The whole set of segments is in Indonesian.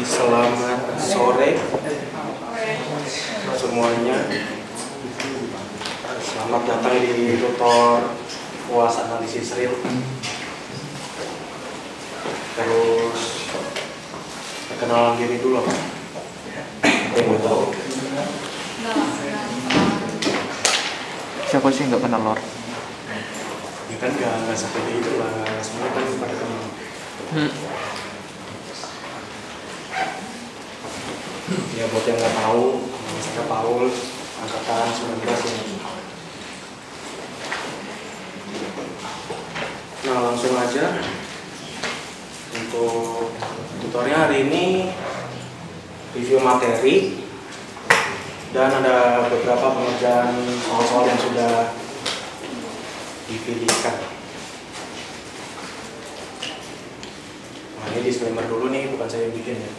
Selamat sore semuanya. Selamat datang di tutor UAS analisis real. Terus perkenalan diri dulu. Yang gue tahu. Siapa sih nggak kenal lor? Ya kan nggak seperti itu lah, semua kan pada kenal. Ya buat yang nggak tahu, saya Paul, angkatan 19 ya. Nah langsung aja untuk tutorial hari ini, review materi dan ada beberapa pengerjaan soal-soal yang sudah dipilihkan. Nah ini disclaimer dulu nih, bukan saya yang bikin ya.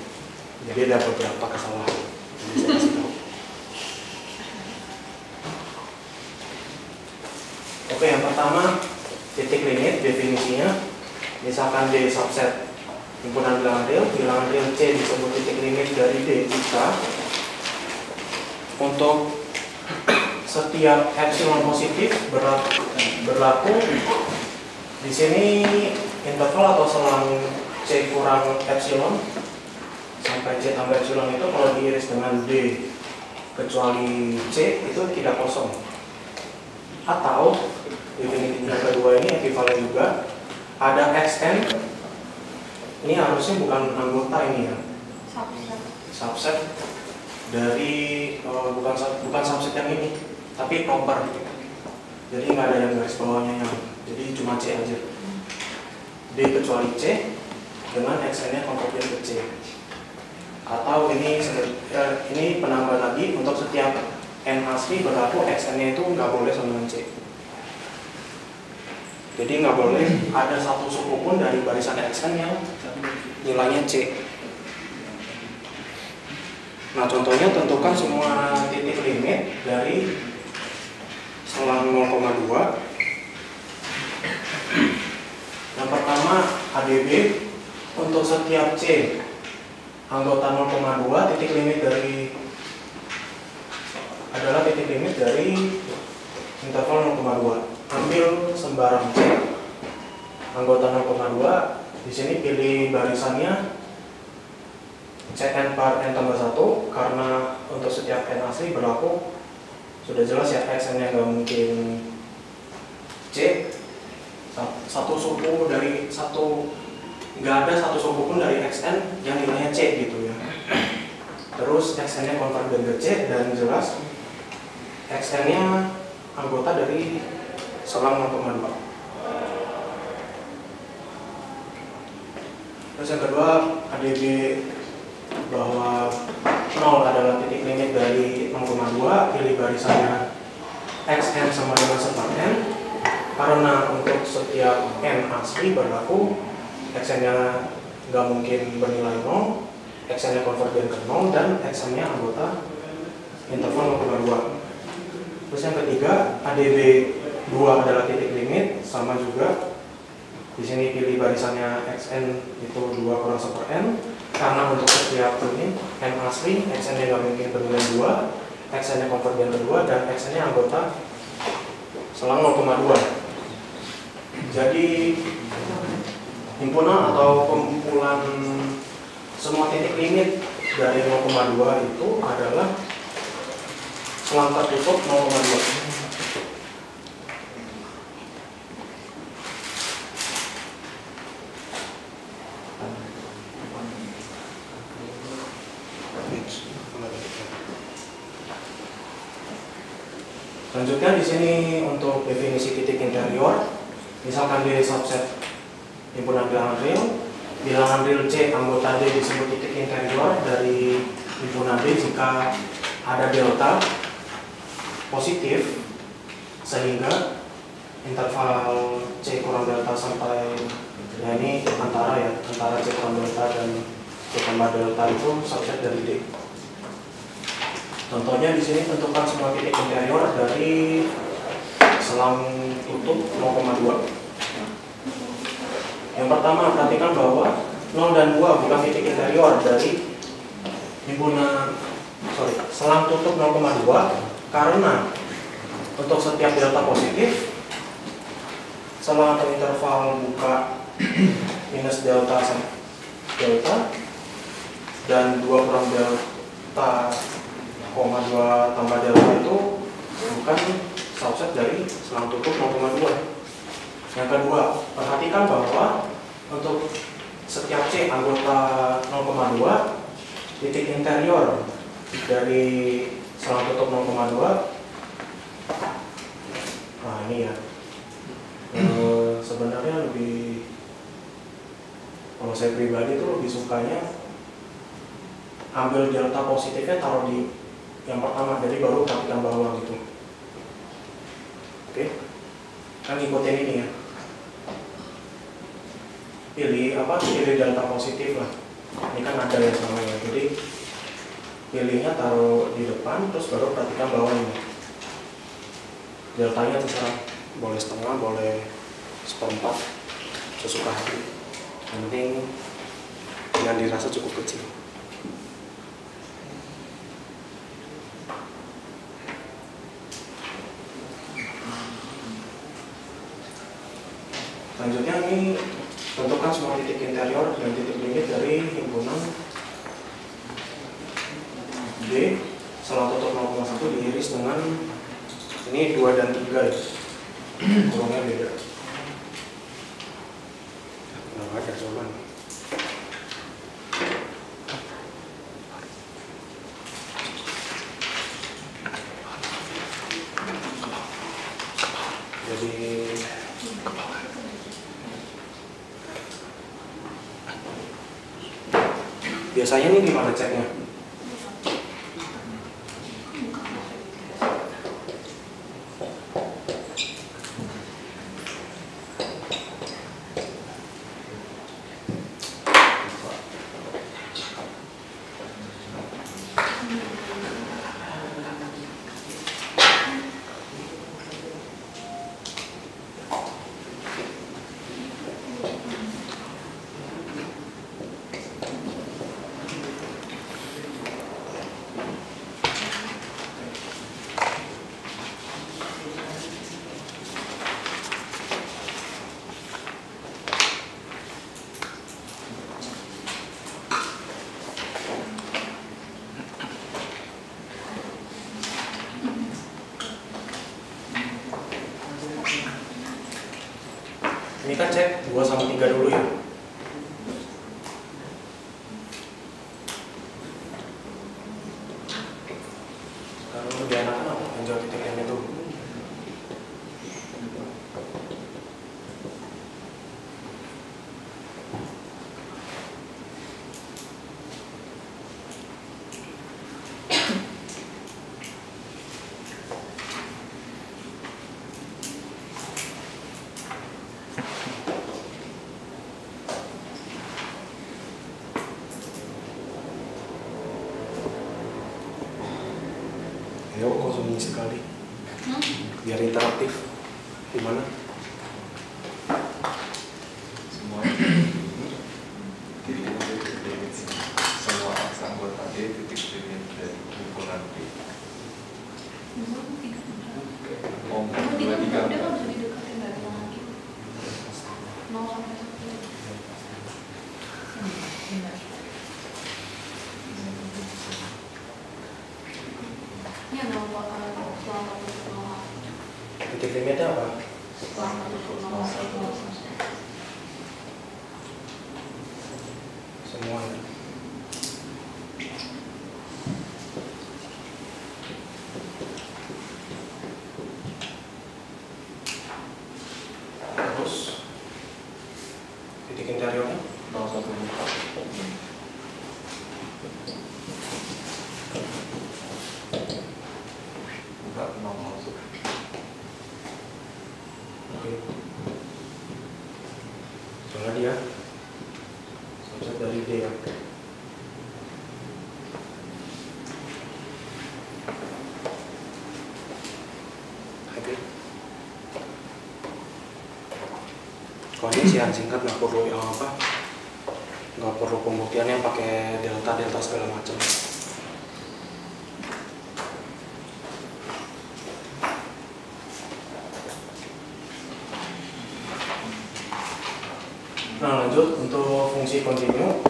Jadi ada beberapa kesalahan. Jadi saya kasih tahu. Oke, yang pertama titik limit definisinya. Misalkan D subset himpunan bilangan real C disebut titik limit dari D jika untuk setiap epsilon positif berlaku di sini interval atau selang C kurang epsilon sampai C tambah epsilon itu kalau diiris dengan D kecuali C itu tidak kosong. Atau definisi yang kedua ini ekivalen juga, ada Xn, ini harusnya bukan anggota ini ya, subset dari bukan subset yang ini, tapi proper. Jadi nggak ada yang garis bawahnya yang, jadi cuma C aja. D kecuali C dengan Xn-nya konvergen ke C. Atau ini penambah lagi, untuk setiap N asli berlaku Xn-nya itu nggak boleh sama dengan C. Jadi nggak boleh ada satu suku pun dari barisan Xn yang nilainya C. Nah contohnya tentukan semua titik limit dari selang 0,2. Yang pertama ADB, untuk setiap C anggota 0,2 titik limit dari adalah titik limit dari interval 0,2. Ambil sembarang C anggota 0,2, di sini pilih barisannya Cn par n tambah 1 karena untuk setiap n asli berlaku sudah jelas ya, Xn nya nggak mungkin C, satu suku dari satu, nggak ada satu suku pun dari Xn yang nilainya C gitu ya. Terus Xn nya konvergen ke C dan jelas Xn nya anggota dari selang 0,2. Terus yang kedua ADB bahwa 0 adalah titik limit dari 0,2, pilih barisannya Xn sama dengan sepat n karena untuk setiap n asli berlaku Xn nya nggak mungkin bernilai 0, Xn nya konvergen ke 0 dan Xn nya anggota interval 0,2. Terus yang ketiga ADB 2 adalah titik limit, sama juga di sini pilih barisannya Xn itu 2 kurang 1 n karena untuk setiap ini n asli Xn nya nggak mungkin bernilai 2, Xn nya konvergen ke 2 dan Xn nya anggota selang 0,2. Jadi himpunan atau kumpulan semua titik limit dari 0,2 itu adalah selang tertutup 0,2. Selanjutnya di sini untuk definisi titik interior, misalkan D subset himpunan bilangan real C anggota D disebut titik interior dari himpunan D jika ada delta positif sehingga interval C kurang delta sampai, ya ini antara C kurang delta dan C tambah delta itu subset dari D. Contohnya di sini tentukan semua titik interior dari selang tutup 0,2. Yang pertama perhatikan bahwa 0 dan 2 bukan titik interior dari selang tutup 0,2 karena untuk setiap delta positif selang atau interval buka minus delta dan 2 kurang delta, 2 tambah delta itu bukan subset dari selang tutup 0,2. Yang kedua, perhatikan bahwa untuk setiap C anggota 0,2, titik interior dari selang tutup 0,2, nah ini ya, sebenarnya lebih, kalau saya pribadi itu lebih sukanya ambil delta positifnya taruh di yang pertama, jadi baru perhatikan bawah gitu. Oke, kan ikutin ini ya, pilih delta positif lah. Ini kan ada yang sama ya, jadi pilihnya taruh di depan, terus baru perhatikan bawah ini. Deltanya terserah, boleh setengah, boleh seperempat, sesuka hati. Yang penting yang dirasa cukup kecil. Selanjutnya ini tentukan semua titik interior dan titik limit dari himpunan D selang tutup 0,1 diiris dengan ini 2 dan 3 ya. Kurungnya beda. Nggak ada jawaban. Jadi biasanya ini gimana ceknya? Ini kan cek 2 sama 3 dulu ya. Sekarang lebih enakan apa? Yang titik M itu. Ayo konsumsi sekali, biar interaktif. Gimana? Semua titik limit semua aksa anggota D titik limit dari himpunan D. Oh, 2, 3, 4. Titik limitnya apa? Semuanya. Terus titik interiornya 0,1. Buka 0 masuk. Oke. Soalnya dia subset dari D ya. Oke. Kalau ini singkat nggak perlu yang apa, nggak perlu pembuktian yang pakai delta segala macam. lanjut untuk fungsi kontinu.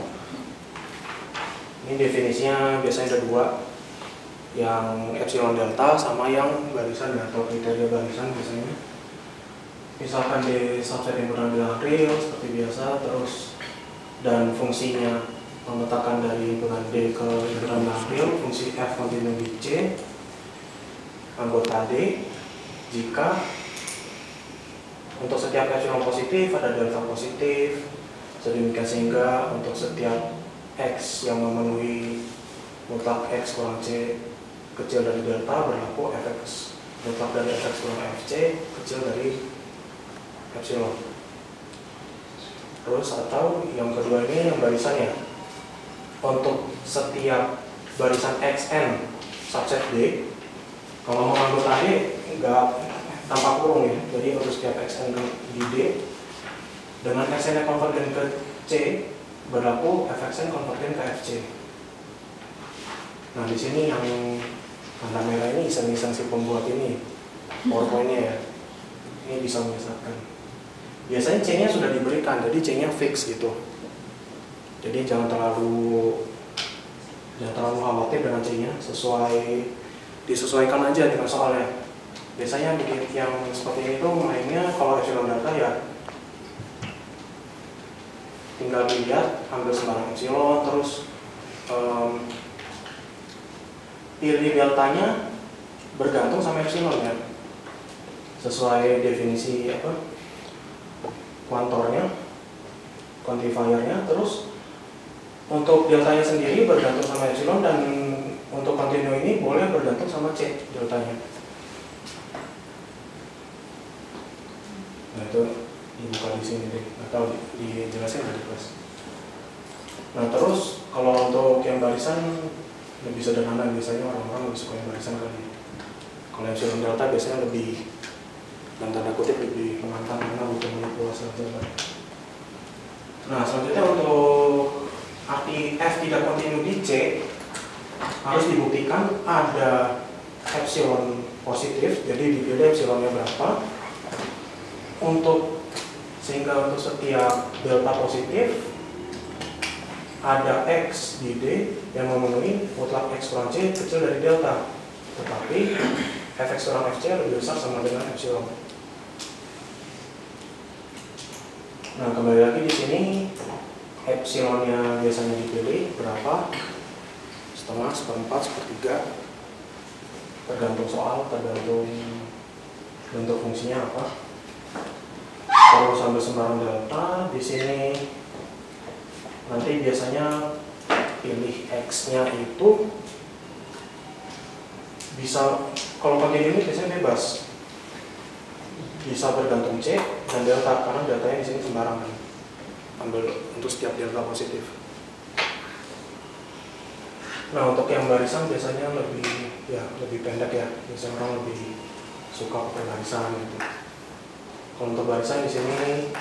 Ini definisinya biasanya ada dua, yang epsilon delta sama yang barisan ya, atau kriteria barisan biasanya. Misalkan di subset himpunan bilangan real seperti biasa, terus dan fungsinya memetakan dari himpunan D ke himpunan bilangan real, fungsi F kontinu di C anggota D jika untuk setiap epsilon positif ada delta positif, sedemikian sehingga untuk setiap X yang memenuhi mutlak X kurang C kecil dari delta berlaku Fx mutlak dari Fx kurang Fc kecil dari epsilon. Terus atau yang kedua ini yang barisannya, untuk setiap barisan Xn subset D, kalau mau anggota D enggak tanpa kurung ya, jadi untuk setiap Xn di D dengan Xn yang konvergen ke C berlaku Fxn konvergen ke Fc. Nah di sini yang tanda merah ini iseng-iseng si pembuat ini PowerPoint-nya ya, ini bisa menyesatkan. Biasanya C-nya sudah diberikan, jadi C-nya fix gitu. Jadi jangan terlalu khawatir dengan C-nya, disesuaikan aja dengan soalnya. Biasanya bikin yang seperti ini tuh mainnya kalau epsilon delta ya tinggal dilihat, ambil sembarang epsilon, terus pilih deltanya bergantung sama epsilon ya, sesuai definisi kuantornya, quantifiernya. Terus untuk deltanya sendiri bergantung sama epsilon, dan untuk kontinu ini boleh bergantung sama C deltanya. Nah itu dibuka di sini deh, atau dijelasin nggak di kelas. Nah terus kalau untuk yang barisan lebih sederhana, biasanya orang-orang lebih suka yang barisan kali. Kalau epsilon delta biasanya lebih, dan tanda kutip lebih menantang karena butuh manipulasi saja. Nah selanjutnya untuk arti F tidak kontinu di C harus dibuktikan ada epsilon positif, jadi dipilih epsilonnya berapa sehingga untuk setiap delta positif ada X di D yang memenuhi mutlak X kurang C kecil dari delta, tetapi Fx kurang Fc lebih besar sama dengan epsilon. Nah kembali lagi di sini epsilonnya biasanya dipilih berapa, setengah, seperempat, sepertiga, tergantung soal, tergantung bentuk fungsinya apa. Kalau sambil sembarang delta di sini nanti biasanya pilih X-nya itu bisa, kalau kontinu ini biasanya bebas, bisa bergantung C dan delta karena deltanya di sini sembarangan, ambil untuk setiap delta positif. Nah untuk yang barisan biasanya lebih pendek ya, biasanya orang lebih suka pakai barisan gitu. Kalau untuk barisan di sini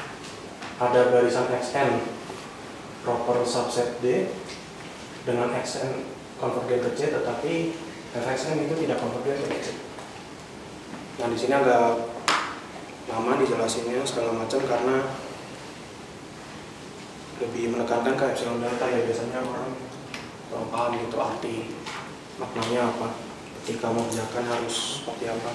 ada barisan Xn proper subset D dengan Xn konvergen ke C, tetapi Fxn itu tidak konvergen ke C. Nah di sini agak lama dijelasinnya segala macam karena lebih menekankan ke epsilon delta ya, biasanya orang kurang paham gitu arti maknanya apa, ketika mau mengerjakan harus seperti apa.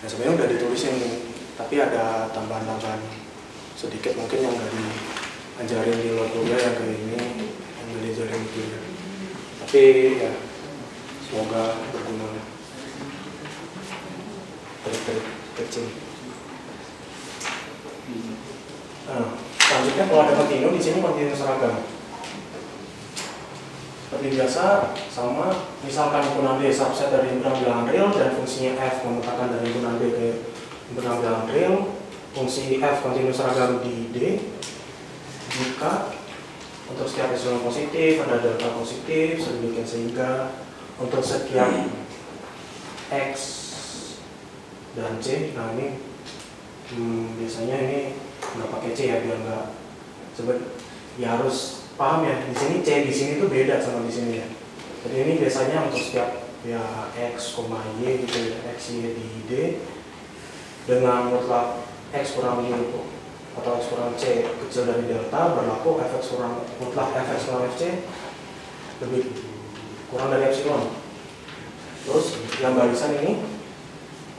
Nah sebenarnya udah ditulisin, tapi ada tambahan-tambahan sedikit mungkin yang nggak diajarin di luar kuliah, yang kayak ini yang nggak diajarin di kuliah. Tapi ya semoga berguna. Trik-trik kecil. Nah selanjutnya kalau ada kontinu di sini kontinu seragam. Seperti biasa, sama misalkan himpunan D subset dari himpunan bilangan real dan fungsinya F memetakan dari himpunan D ke himpunan bilangan real, fungsi F kontinu seragam di D jika untuk setiap epsilon positif ada delta positif, sedemikian sehingga untuk setiap X dan C. Nah ini biasanya ini nggak pakai C ya, biar nggak ya harus paham ya, di sini C di sini tuh beda sama di sini ya. Jadi ini biasanya untuk setiap ya X, Y gitu ya, X, Y di D dengan mutlak X kurang Y atau X kurang C kecil dari delta berlaku Fx kurang mutlak Fx kurang Fc lebih kurang dari epsilon. Terus yang barisan ini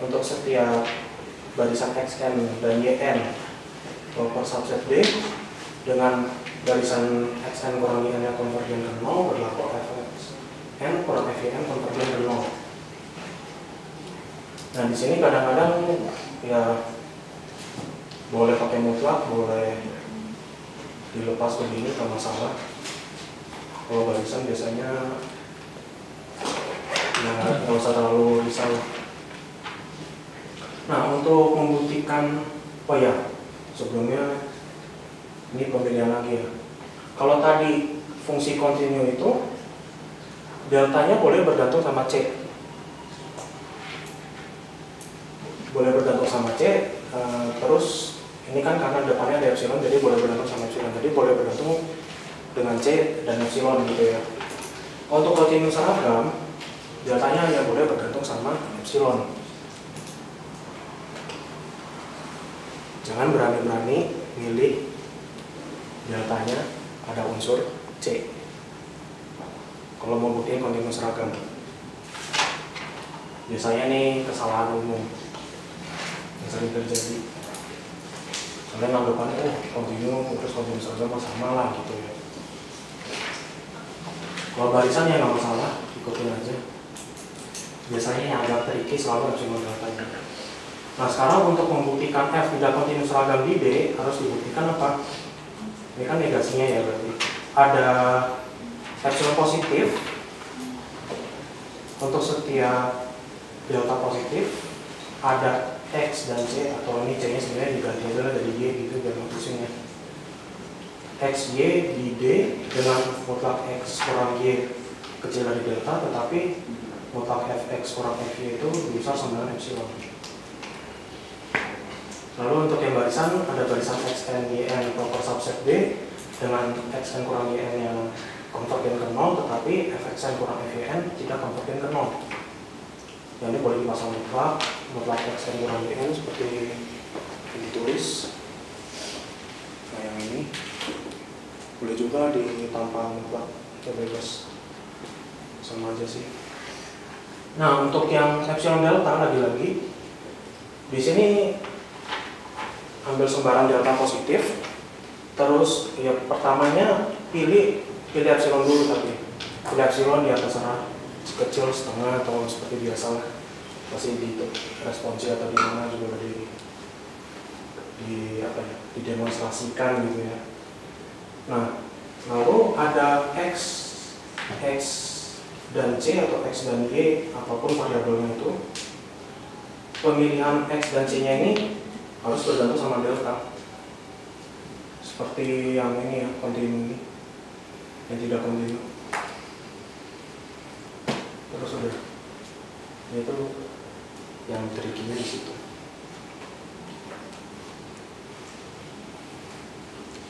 untuk setiap barisan Xn dan Yn per subset D dengan barisan Xn kurang Yn yang konvergen ke 0 berlaku Fxn kurang Fyn konvergen ke 0. Nah di sini kadang-kadang ya boleh pakai mutlak, boleh dilepas begini tak masalah. Kalau barisan biasanya ya nggak usah terlalu risau. Nah untuk membuktikan, oh ya sebelumnya ini pembedaan lagi ya. Kalau tadi fungsi kontinu itu deltanya boleh bergantung sama C, boleh bergantung sama C. Terus ini kan karena depannya ada epsilon, jadi boleh bergantung sama epsilon. Jadi boleh bergantung dengan C dan epsilon gitu ya. Untuk kontinu seragam, deltanya hanya boleh bergantung sama epsilon. Jangan berani-berani milih deltanya ada unsur C kalau mau buktiin kontinu seragam. Biasanya nih kesalahan umum yang sering terjadi. Kalian anggapannya kontinu terus kontinu seragam sama lah gitu ya. Kalau barisan ya nggak masalah, ikutin aja. Biasanya yang agak tricky selalu epsilon deltanya. Nah sekarang untuk membuktikan F tidak kontinu seragam di D harus dibuktikan apa? Ini kan negasinya ya berarti. Ada epsilon positif untuk setiap delta positif, ada X dan C, atau ini C nya sebenarnya diganti aja lah dari Y gitu biar nggak pusing ya. X, Y di D dengan mutlak X kurang Y kecil dari delta, tetapi mutlak Fx kurang Fy itu lebih besar sama dengan epsilon. Lalu untuk yang barisan, ada barisan Xn, Yn per subset D dengan Xn kurang Yn yang konvergen ke 0, tetapi Fxn kurang Fyn tidak konvergen ke 0. Yang ini boleh dipasang mutlak Xn kurang Yn seperti yang ditulis. Nah yang ini boleh juga ditampal mutlak, ya bebas, sama aja sih. Nah untuk yang epsilon delta lagi-lagi di sini ambil sembarang delta positif, terus ya pertamanya pilih epsilon dulu, tapi pilih epsilon ya terserah kecil, setengah, atau seperti biasa lah, pasti di responsi atau di mana juga di apa ya, didemonstrasikan gitu ya. Nah lalu ada X dan C atau X dan Y apapun variabelnya itu, pemilihan X dan C nya ini harus bergantung sama delta, seperti yang ini ya, kontinu ini, yang tidak kontinu. Terus udah, itu yang tricky-nya di situ.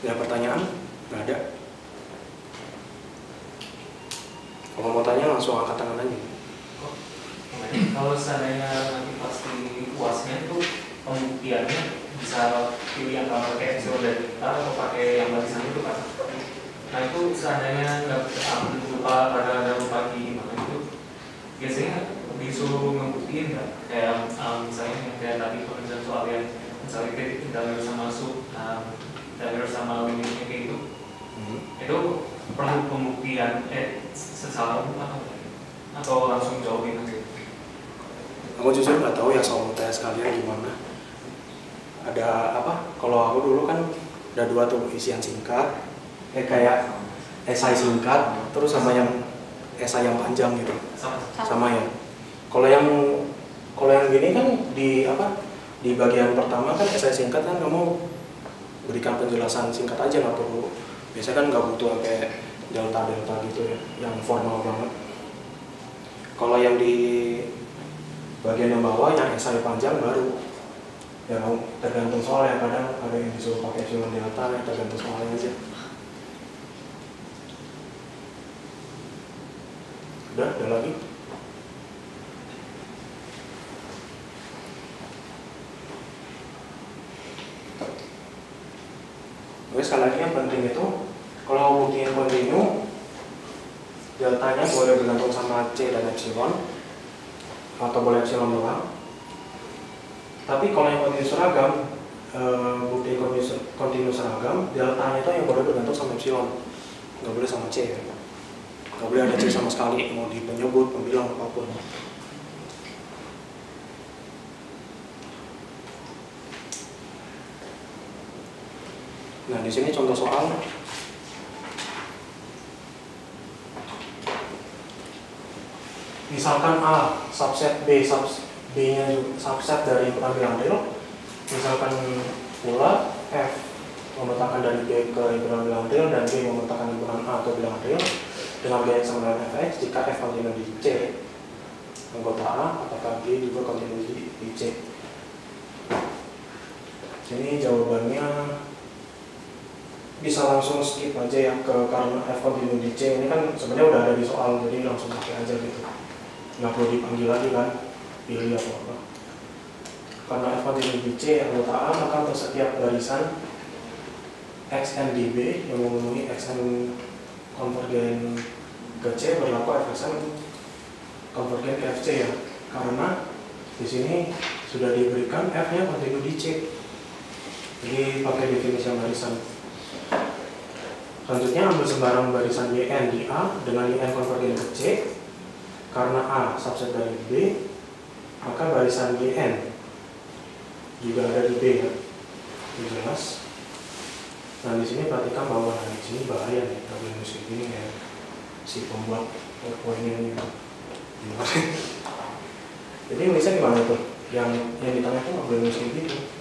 Ada pertanyaan? Nggak ada. Kalau mau tanya langsung angkat tangan aja. Kalau seandainya nanti pasti UASnya itu pembuktiannya bisa pilih antara pakai epsilon dan delta atau pakai yang barisan itu kan. Nah itu seandainya nggak lupa ada lupa gimana itu biasanya disuruh ngebuktiin nggak, kayak misalnya yang kayak tadi pengerjaan soal yang misalnya titik dalil sama dalil sama limitnya kayak gitu, itu perlu pembuktian secara umum atau langsung jawabin aja? Aku jujur nggak tahu ya soal UTS kalian gimana. Ada apa? Kalau aku dulu kan ada dua tuh, isian singkat, kayak esai singkat, terus sama yang esai yang panjang gitu. Sama ya. Kalau yang gini kan di apa? Di bagian pertama kan esai singkat kan kamu berikan penjelasan singkat aja, nggak perlu. Biasanya kan nggak butuh sampai delta gitu ya, yang formal banget. Kalau yang di bagian yang bawah yang esai panjang baru ya tergantung soalnya, kadang ada yang disuruh pakai epsilon delta, ya tergantung soalnya aja. Udah lagi? Oke, sekali lagi yang penting itu kalau buktiin kontinu, deltanya boleh bergantung sama C dan epsilon, atau boleh epsilon doang. Tapi kalau yang kontinu seragam, bukti kontinu seragam, deltanya itu yang boleh bergantung sama epsilon, nggak boleh sama C. Nggak boleh ada C sama sekali, mau di penyebut, pembilang, apapun. Nah, di sini contoh soal. Misalkan A subset B, B-nya subset dari pengambilan real. Misalkan pula F memetakan dari B ke bilangan real dan B memetakan himpunan A atau bilangan real dengan B yang sama dengan Fx jika F kontinu di C. Anggota A, apakah B juga kontinu di C? Ini jawabannya bisa langsung skip aja ya karena F kontinu di C ini kan sebenarnya udah ada di soal, jadi langsung pakai aja gitu, nggak perlu dipanggil lagi kan, pilih atau apa. Karena F kontinu di C anggota A, maka untuk setiap barisan Xn di B yang memenuhi Xn konvergen ke C berlaku Fxn konvergen ke Fc ya, karena di sini sudah diberikan F-nya kontinu di C, jadi pakai definisi barisan. Selanjutnya ambil sembarang barisan Yn di A dengan Yn konvergen ke C. Karena A subset dari B, maka barisan Yn juga ada di B ya. Ini jelas. Nah, di sini perhatikan bahwa di sini bahaya nih kalau musik ini ya, si pembuat PowerPoint ini. Jadi nulisnya gimana tuh? Yang di tengah itu nggak boleh musik gitu.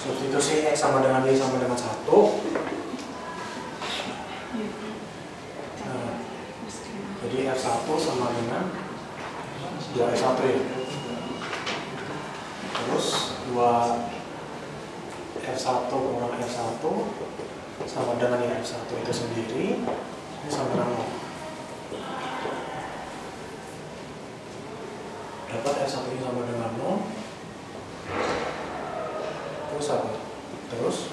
Substitusi X sama dengan Y sama dengan 1. Nah, jadi F1 sama dengan 2F1 ya. Terus 2F1 kurang F1 sama dengan yang F1 itu sendiri, ini sama dengan 0. Dapat F1 ini sama dengan 0. Terus apa? Terus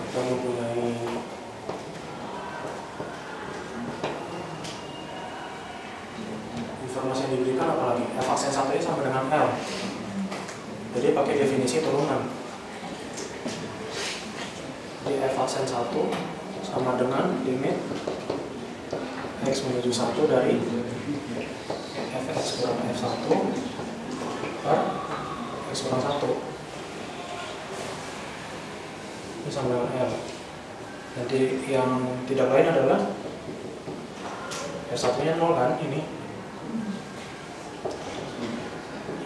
kita mempunyai informasi yang diberikan apalagi F aksen 1 ini sama dengan L. Jadi pakai definisi turunan. Jadi F aksen 1 sama dengan limit X menuju 1 dari Fx kurang F1 per X kurang 1. Ini sama dengan L. Nanti yang tidak lain adalah F1 nya 0 kan, ini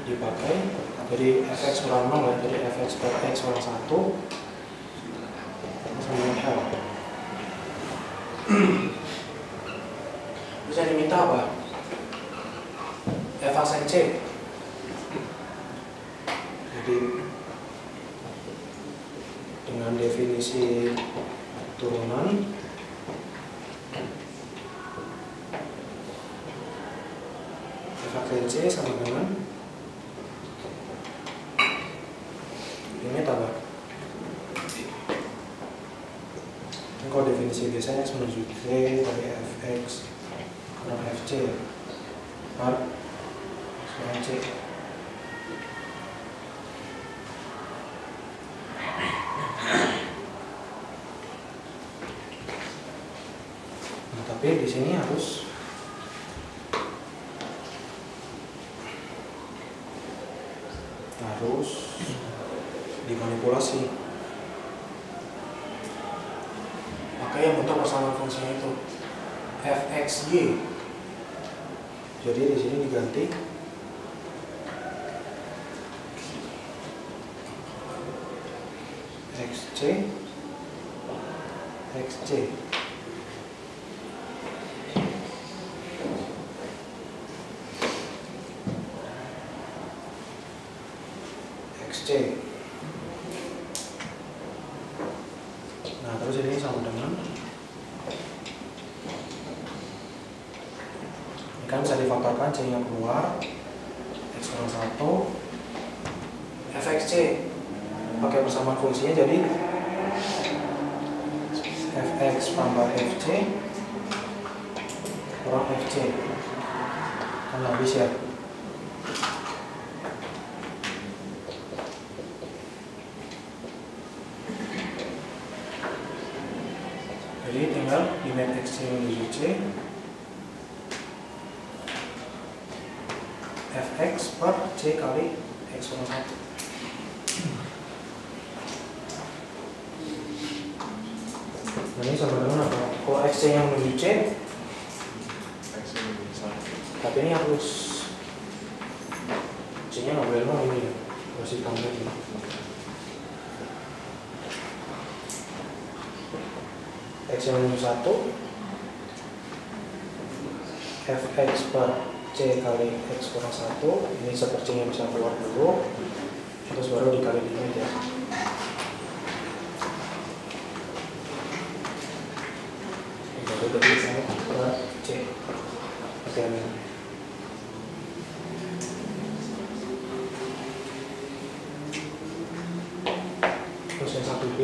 dipakai, jadi Fx kurang 0 ya, jadi Fx per X kurang 1 sama dengan L. Bisa diminta apa? F aksen C. Jadi dengan definisi turunan F aksen C sama dengan limit apa? Kalau definisi biasanya X menuju C dari Fx kurang Fc per C. Nah, tapi di sini harus dimanipulasi. Maka yang bentuk persamaan fungsinya itu fxy. Jadi di sini diganti xc xc. fxc. Nah, terus ini sama dengan ini kan bisa difaktorkan c yang keluar x kurang 1 fxc pakai persamaan fungsinya, jadi fx tambah fc kurang fc kan habis ya. Jadi tinggal limit x menuju c fx per c kali x kurang 1. Nah, ini sama dengan apa? Kalau x yang menuju c, X menuju 1. tapi ini harus c nya nggak boleh 0 ini ya, harus ditambahin. X yang menuju 1 fx per c kali x kurang 1, ini sepertinya bisa keluar dulu, terus baru dikali limit ya. Jadi saya per c oke. Terus yang 1b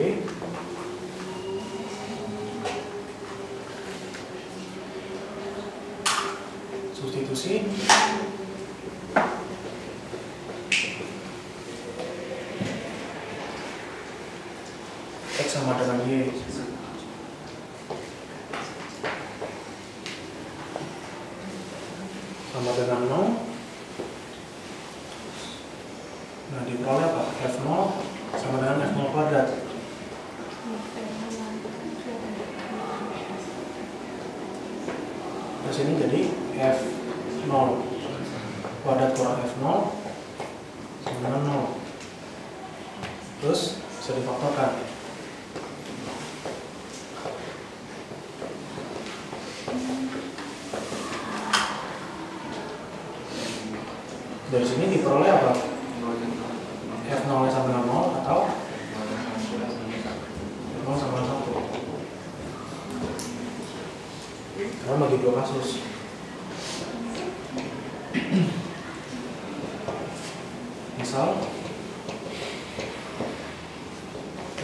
substitusi x sama dengan y sama dengan 0. Nah, diperoleh apa? F0 sama dengan F0 kuadrat. Terus ini jadi F0 kuadrat kurang F0 sama dengan 0. Terus bisa difaktorkan. Dari sini diperoleh apa? F0 sama dengan 0 atau F0 sama dengan 1. Karena bagi dua kasus. Misal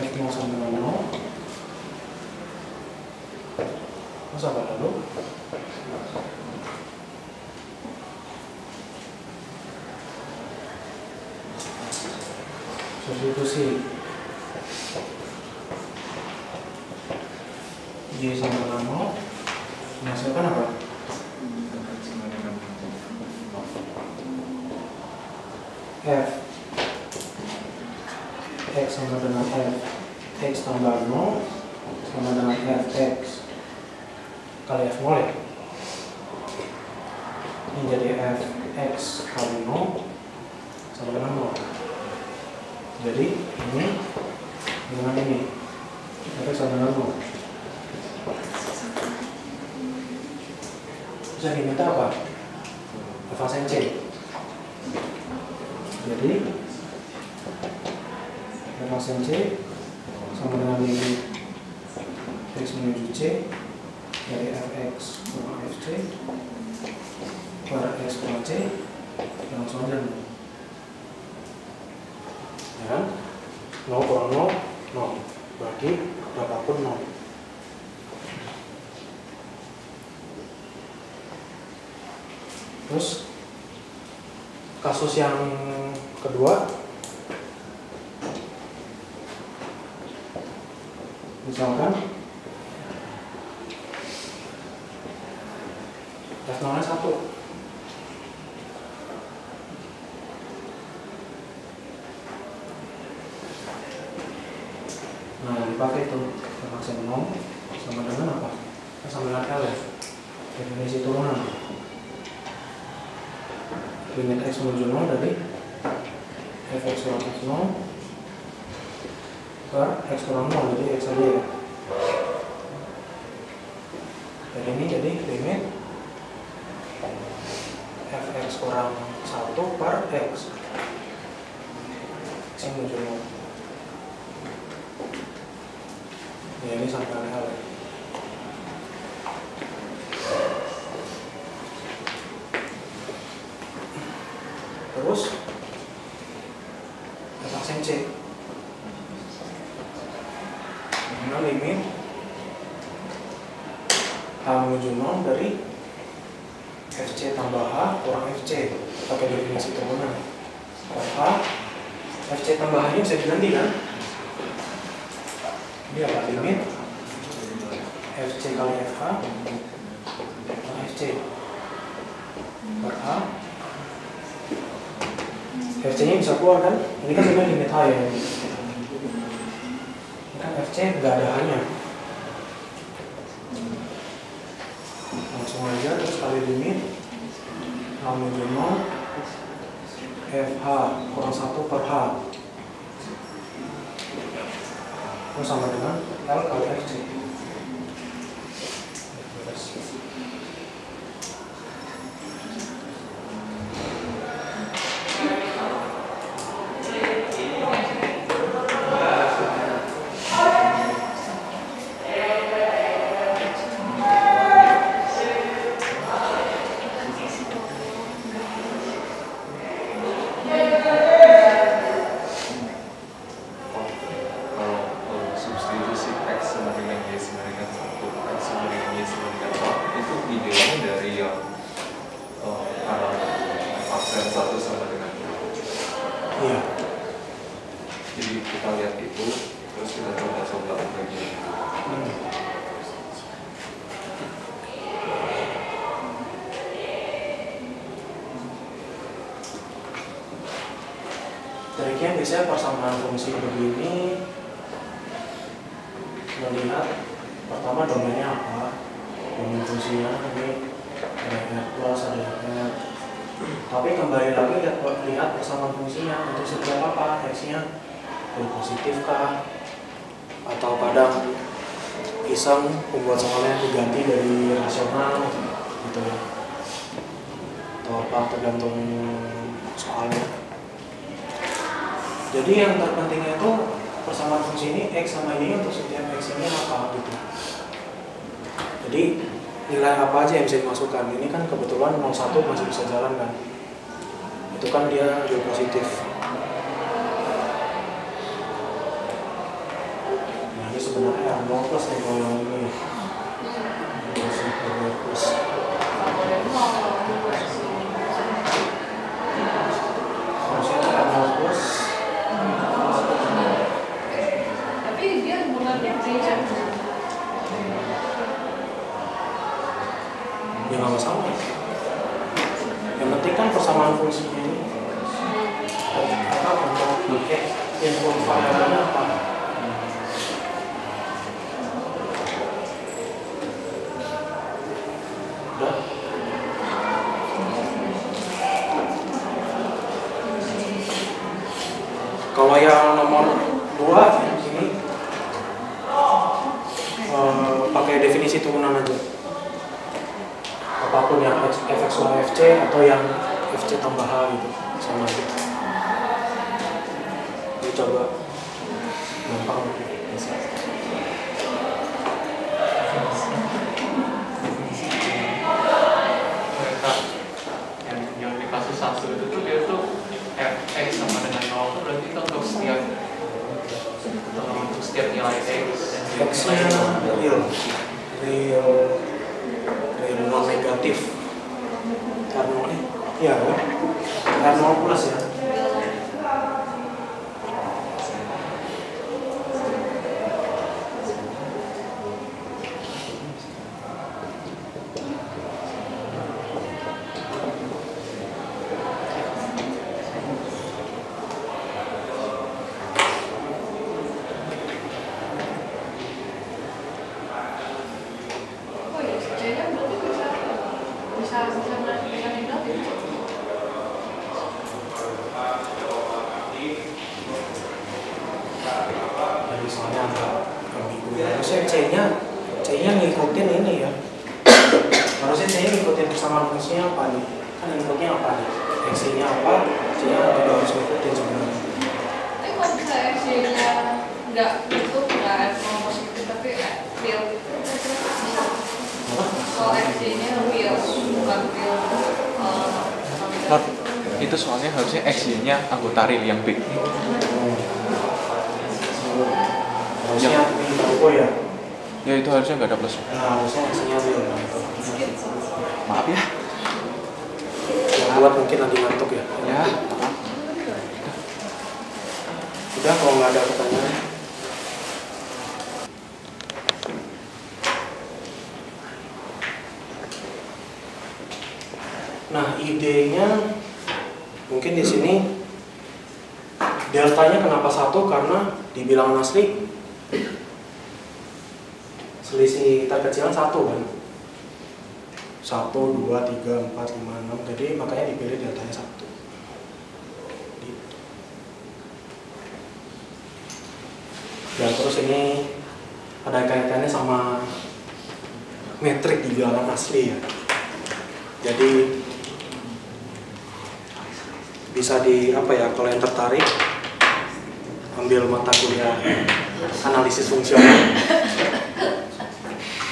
F0 sama dengan 0. Terus apa lalu? Substitusi y sama dengan 0 menghasilkan apa? F x sama dengan f x tambah 0 sama dengan fx kali f0 ya. Ini jadi fx kali 0 sama dengan 0. Jadi ini dengan ini fx sama dengan 0. Bisa diminta apa? Evasen c. Jadi evasen c sama dengan limit x menuju c dari fx kurang fc per x kurang c langsung aja ya kan? 0 kurang 0 0 berarti berapapun 0. Terus kasus yang kedua, misalkan F0 nya 1. Nah, yang dipakai itu F0 sama dengan apa? Sama dengan L ya, definisi turunan. Limit x menuju 0 dari fx kurang x0 per x kurang 0, jadi x aja ya. Dan ini jadi limit fx kurang 1 per x FC menuju 0. Ya, ini sampai L. Terus aksen C. Mana limit H menuju 0 dari FC tambah H kurang FC pakai definisi turunan. H FC tambah H nya bisa diganti kan? Ini apa? Limit FC kali FH kurang FC per H. FC nya bisa keluar kan? Ini kan sebenarnya limit H ya. Ini kan FC nggak ada H nya. Langsung aja terus kali limit H menuju 0 FH kurang 1 per H itu sama dengan L kali FC. Triknya biasanya persamaan fungsi begini melihat pertama domainnya apa, domain fungsinya ini ada R plus, ada R. Tapi kembali lagi lihat persamaan fungsinya untuk setiap apa, X-nya positif kah, atau kadang iseng membuat soalnya diganti dari rasional gitu ya, atau apa tergantung soalnya. Jadi yang terpentingnya itu persamaan fungsi ini X sama ini untuk setiap X ini apa gitu. Jadi nilai apa aja yang bisa dimasukkan. Ini kan kebetulan 01 masih bisa jalan kan. Itu kan dia juga positif. Nah ini sebenarnya 0 plus nih kalau yang ini. Plus. Maksudnya 0 plus. Ya nggak masalah. Yang penting kan persamaan fungsinya ini apa untuk input variabelnya apa. Udah. Kalau yang nomor 2 ini pakai definisi turunan aja. Apapun yang fx fc atau yang fc tambah h gitu sama aja. Ini coba gampang bisa. Yang di kasus 1 itu tuh dia tuh fx sama dengan 0 berarti itu untuk setiap nilai x dan X-nya real non negatif R0 ya R0 plus ya. Jadi soalnya agak ambigu. Harusnya C-nya ngikutin ini ya. Harusnya C-nya ngikutin persamaan fungsinya apa nih? Kan inputnya apa nih? X-nya apa? C-nya juga harus ngikutin sebenarnya. kok bisa X-nya nggak itu nggak F0 positif tapi real? Kalau X-nya real bukan real. Lord, itu soalnya harusnya X-nya anggota real yang B. Harusnya info ya. Ya itu harusnya nggak ada plus. Nah, harusnya X-nya real. Maaf ya. Yang buat mungkin lagi ngantuk ya. Ya. Udah kalau nggak ada pertanyaan. Nah, idenya mungkin di sini deltanya kenapa 1? Karena di bilangan asli selisih terkecilan 1 kan. 1, 2, 3, 4, 5, 6. Jadi makanya dipilih deltanya 1. Dan terus ini ada kaitannya sama metrik di bilangan asli ya. Jadi bisa di apa ya, kalau yang tertarik ambil mata kuliah analisis fungsional.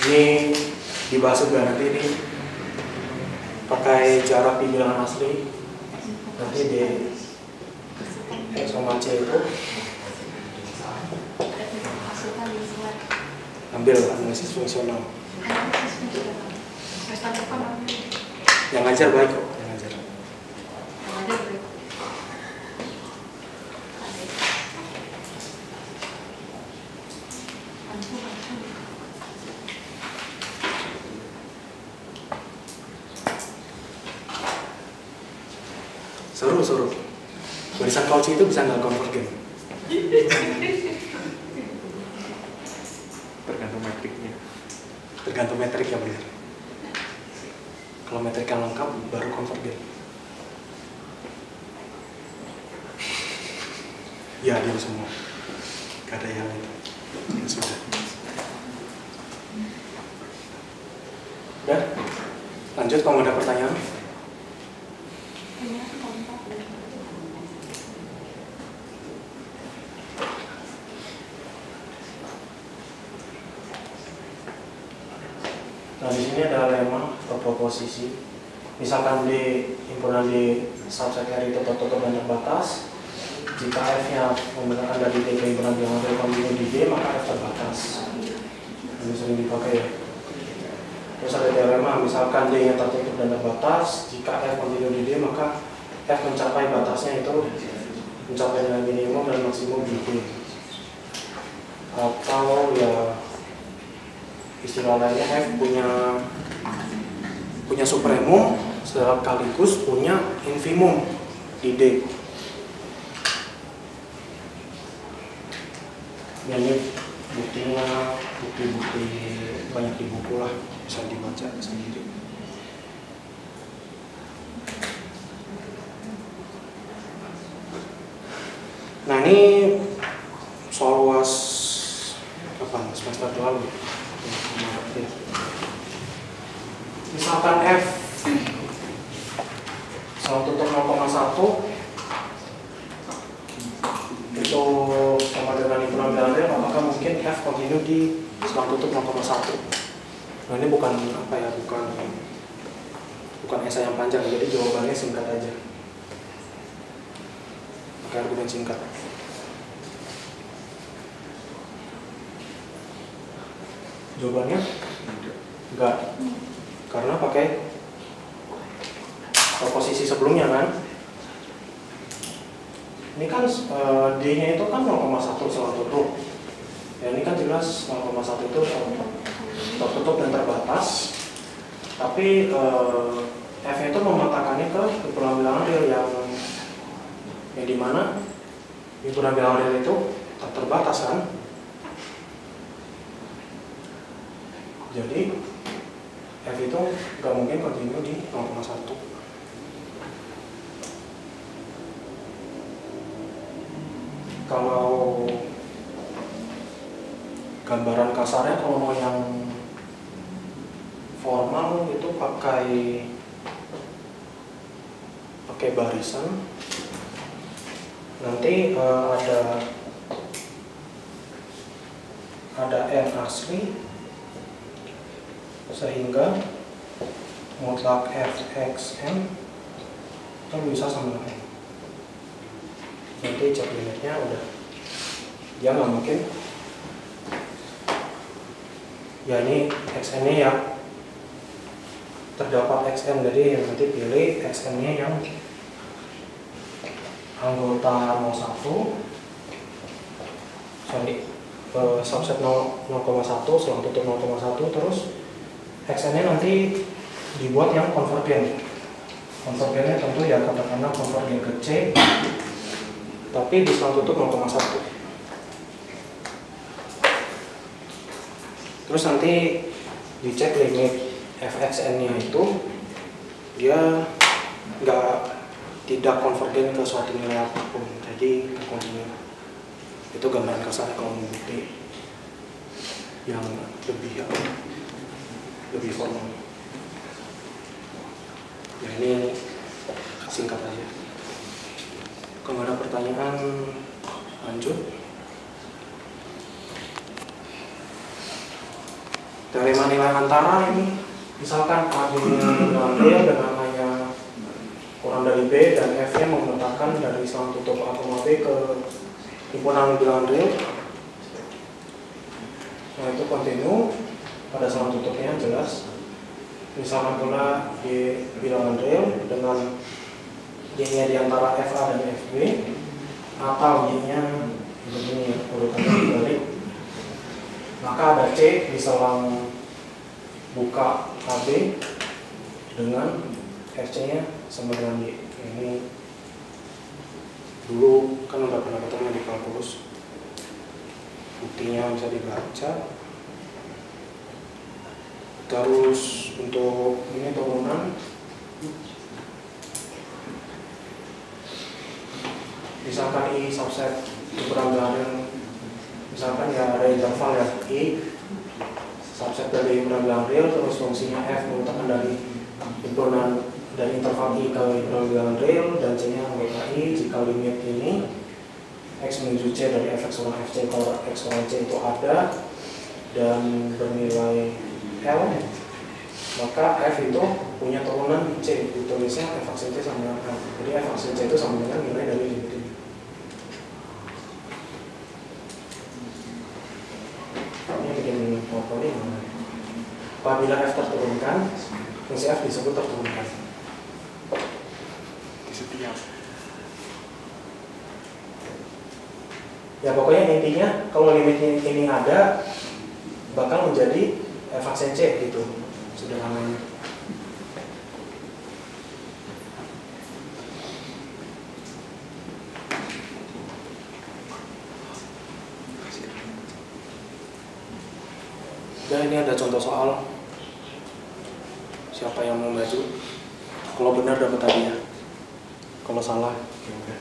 Ini dibahas juga nanti ini pakai jarak di bilangan asli. Nanti di X sama C itu ambil analisis fungsional. Yang ngajar baik kok, yang ngajar. Seru. Barisan Cauchy itu bisa nggak konvergen? Tergantung metriknya. Tergantung metrik ya benar. Kalau metrik yang lengkap baru konvergen. Ya dia semua. Gak ada yang itu. Ya sudah. Udah. Lanjut kalau ada pertanyaan. Nah, di sini ada lemma atau proposisi. Misalkan di himpunan di subset R itu tertutup dan terbatas. Jika F-nya menggunakan dari D ke himpunan bilangan real kontinu di D, maka F terbatas. Ini sering dipakai ya. Terus ada teorema, misalkan D-nya tertutup dan terbatas. Jika F kontinu di D, maka F mencapai batasnya itu mencapai nilai minimum dan maksimum di D. Atau ya istilah lainnya F punya supremum sekaligus punya infimum di D. Ini buktinya bukti-bukti banyak di buku lah, bisa dibaca sendiri. Nah ini soal UAS kapan? Semester lalu. Misalkan F sama tutup 0,1 itu sama dengan himpunan bilangan real, apakah mungkin F kontinu di selang tutup 0,1? Nah ini bukan apa ya, bukan esai yang panjang, jadi jawabannya singkat aja. Pakai argumen singkat. Jawabannya enggak, karena pakai proposisi sebelumnya kan. Ini kan D-nya itu kan 0,1 selang tutup. Ya ini kan jelas 0,1 itu tertutup dan terbatas. Tapi F-nya itu memetakannya ke himpunan bilangan real yang dimana himpunan bilangan real itu terbatas kan. Jadi F itu nggak mungkin kontinu di 0,1. Kalau gambaran kasarnya, kalau mau yang formal itu pakai barisan. nanti ada n asli sehingga mutlak fxn itu bisa sama n. Nanti cek limitnya udah, dia nggak mungkin ya ini xn nya ya terdapat xn, jadi nanti pilih xn nya yang anggota 01 sorry subset 0,1 selang tutup 0,1, terus xn nya nanti dibuat yang konvergen. Konvergennya tentu ya katakanlah konvergen ke C, tapi di selang tutup 0,1. Terus nanti dicek limit fxn-nya itu dia tidak konvergen ke suatu nilai apapun, jadi kontinu. Itu gambaran kasarnya kalau mau bukti yang lebih formal. Ya ini singkat aja. Kalau ada pertanyaan lanjut. Teorema nilai antara ini, misalkan A-nya real dengan A-nya kurang dari B dan F-nya memetakan dari selang tutup A, B ke himpunan bilangan real. Nah itu kontinu pada selang tutupnya jelas. Misalkan pula di bilangan real dengan Y-nya di antara FA dan FB, atau Y-nya begini ya, urutannya dibalik, maka ada C di selang buka AB dengan FC-nya sama dengan Y. Ini dulu kan udah pernah ketemu di kalkulus, buktinya bisa dibaca. Terus untuk ini turunan, misalkan I subset ukuran bilangan, misalkan ya ada interval ya I subset dari ukuran bilangan real, terus fungsinya F merupakan dari himpunan dari interval I ke himpunan bilangan real, dan C-nya anggota I jika limit ini X menuju C dari fx kurang fc kalau X kurang C itu ada dan bernilai L, maka F itu punya turunan C, ditulisnya f aksin C sama dengan L. Jadi f aksin C itu sama dengan nilai dari limit ini. Ini bikin powerpoint mana? Apabila F terturunkan, fungsi F disebut terturunkan. Di setiap. Ya pokoknya intinya kalau limit ini ada bakal menjadi f aksin C gitu sederhananya. Dan ini ada contoh soal, siapa yang mau maju? Kalau benar dapat hadiah, kalau salah ya udah.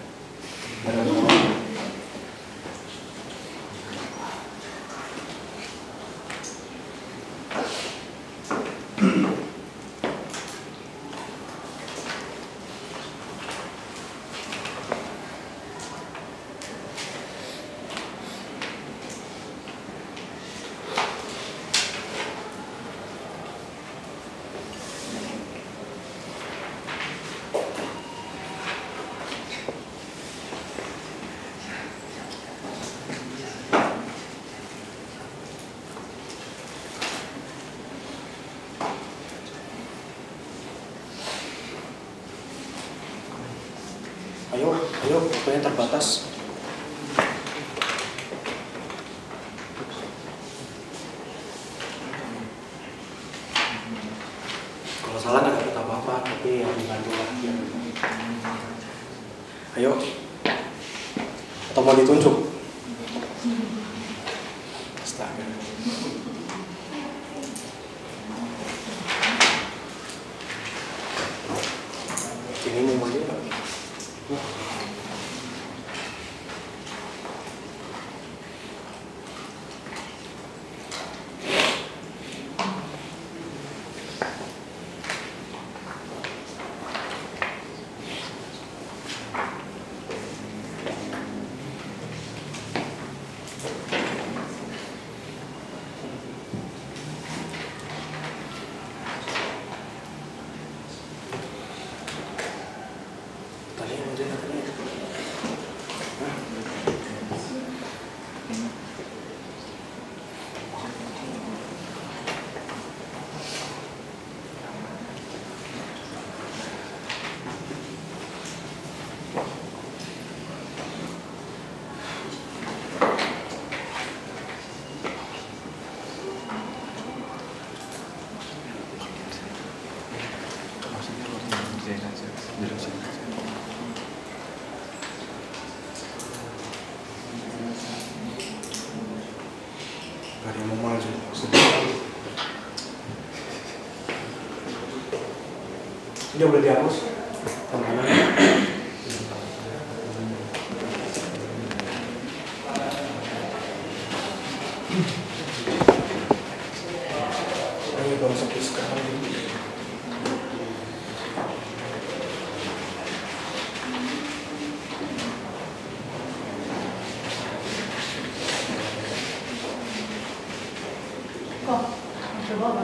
Ayo, waktunya terbatas. Kalau salah nggak dapat apa-apa, tapi ya dibantu lah. Ayo, atau mau ditunjuk? Astaga. Ini mau maju nggak? Gak ada yang mau maju. Ini udah dihapus. Teman-teman. Ini belum sepi sekarang. Kok? Coba apa?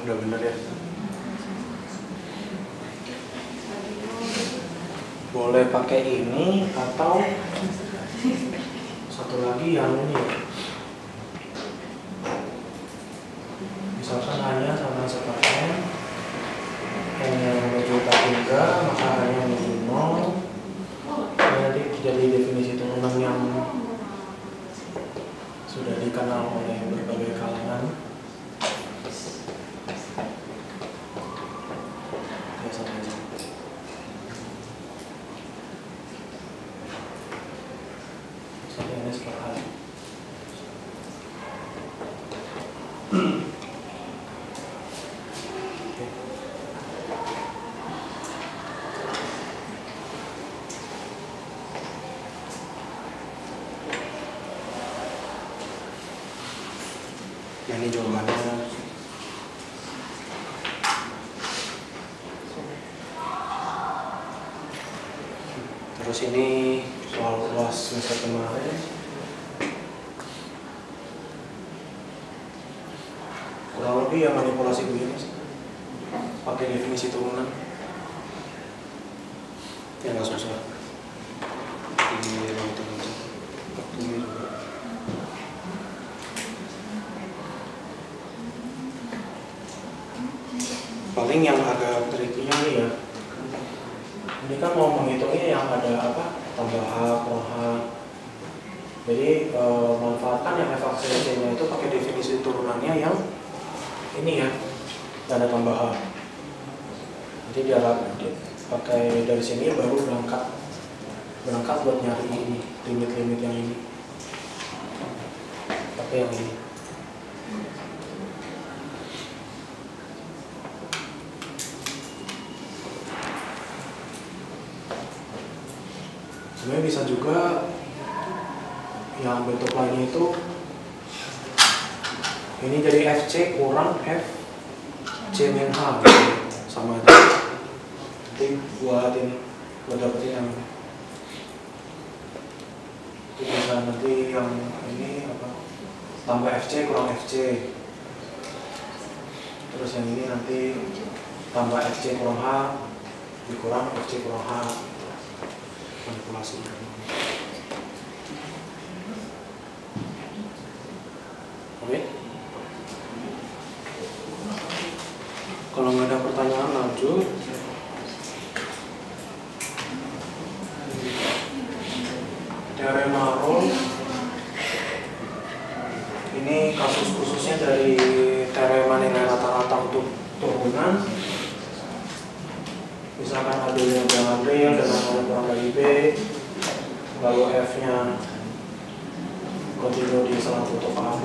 Udah bener ya. Boleh pakai ini atau satu lagi yang ini. Misalkan hanya sama sepaket hanya menuju tak 3 maka hanya menuju 0. Nanti jadi definisi turunan yang sudah dikenal oleh berbagai kalangan. ini jawabannya. Terus ini soal UAS semester kemarin. Kurang lebih ya manipulasi begini sih. Pakai definisi turunan. Ya nggak susah. Ini itu aja. Ini juga. Paling yang agak tricky-nya nih ya. Ini kan mau menghitungnya yang ada apa? Tambah H, kurang H. Jadi manfaatkan yang f aksen C-nya itu pakai definisi turunannya yang ini ya, tanda tambah H. Jadi dia pakai dari sini baru berangkat buat nyari ini limit-limit yang ini. Pakai yang ini. Sebenarnya bisa juga yang bentuk lainnya itu ini jadi FC kurang FC min H gitu. Sama aja. Nanti buat dapetin yang ini. Bisa nanti yang ini apa? Tambah FC kurang FC. Terus yang ini nanti tambah FC kurang H dikurang FC kurang H. Manipulasi. Oke. Kalau nggak ada pertanyaan lanjut. Teorema Rolle. Ini kasus khususnya dari teorema nilai rata-rata untuk turunan. Misalkan A yang dengan real dengan A kurang dari B, lalu F-nya kontinu di selang tutup AB,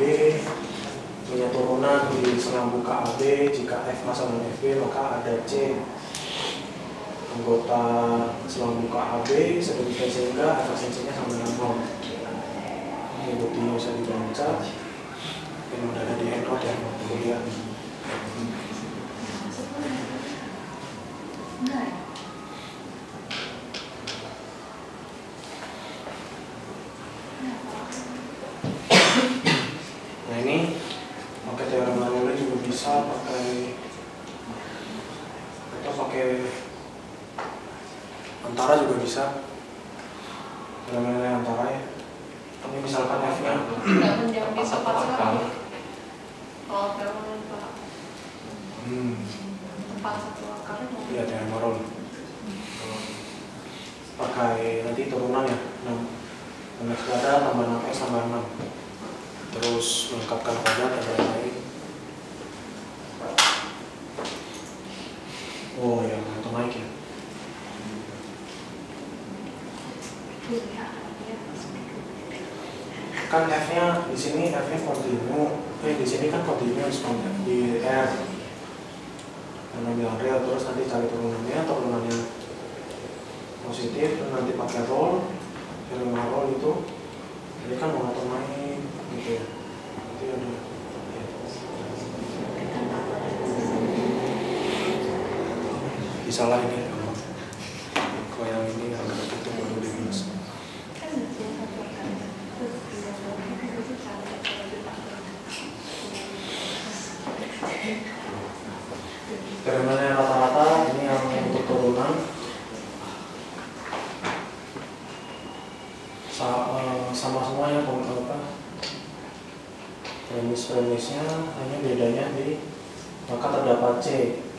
punya turunan di selang buka AB. Jika F sama dengan FB maka ada C anggota selang buka AB sedemikian sehingga F aksen-nya sama dengan 0. Ini buktinya bisa dibaca. Ini udah ada di EndNote ya, kuliah. Nah ini pakai teorema Rolle juga bisa pakai atau pakai antara juga bisa. Teorema nilai antara ya. Ini misalkan F-nya Nggak menjauh di sepat-sepat. Kalau teorema antara tempat satu akarnya mau. iya teorema Rolle. Pakai nanti turunan ya 6 X kuadrat tambah 6X tambah 6. Terus melengkapkan kuadrat dan lain-lain. Oh ya, itu naik ya. Kan F-nya di sini F-nya kontinu. Di sini kan continuous di R. Karena bilang real terus nanti cari turunannya positif dan nanti pakai roll. Teorema Rolle itu ini kan mengatur naik gitu ya. Nanti ada bisa lah ini kalau yang ini agak itu baru di minus. Teoremanya rata-rata ini yang untuk turunan sama semuanya premis-premisnya hanya bedanya di maka terdapat C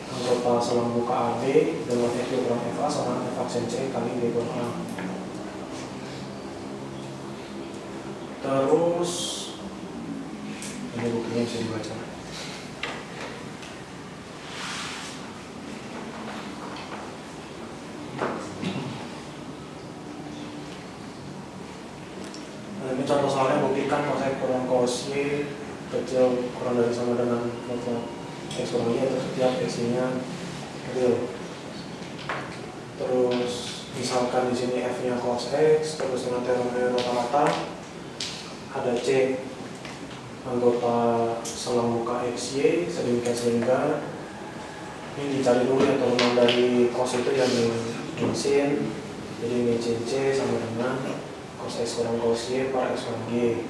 anggota selang buka AB dengan F kurang FA sama F aksen C kali D kurang A. Terus ini buktinya bisa dibaca. Ini contoh soalnya buktikan kosek kurang cos Y kecil kurang dari sama dengan X kurang Y atau setiap X-nya real. Terus misalkan di sini F-nya cos X terus dengan teorema rata-rata ada C anggota selang muka XY sedemikian sehingga ini dicari dulu ya turunan dari cos itu yang min sin, jadi min sin C sama dengan cos X kurang cos Y per X kurang G.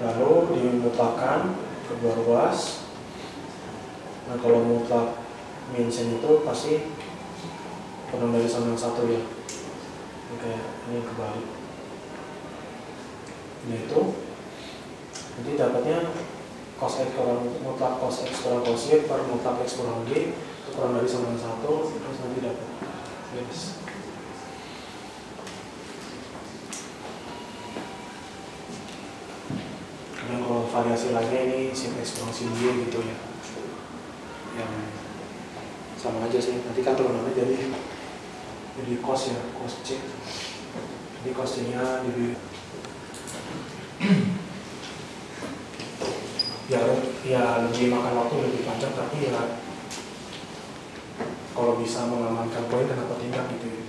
Lalu dimutlakan kedua ruas. Nah kalau mutlak min sin itu pasti kurang dari sama yang satu ya. Oke, ini kebalik. Yaitu nanti dapatnya cos X kurang mutlak cos X kurang cos Y per mutlak X kurang G itu kurang dari sama dengan satu, terus nanti dapat yes. Kemudian kalau variasi lainnya ini sin X kurang sin Y gitu ya, yang sama aja sih, nanti kan turunannya jadi cos ya, cos C, jadi cos C nya di ya lebih makan waktu lebih panjang, tapi ya kalau bisa mengamankan poin kenapa tidak gitu ya.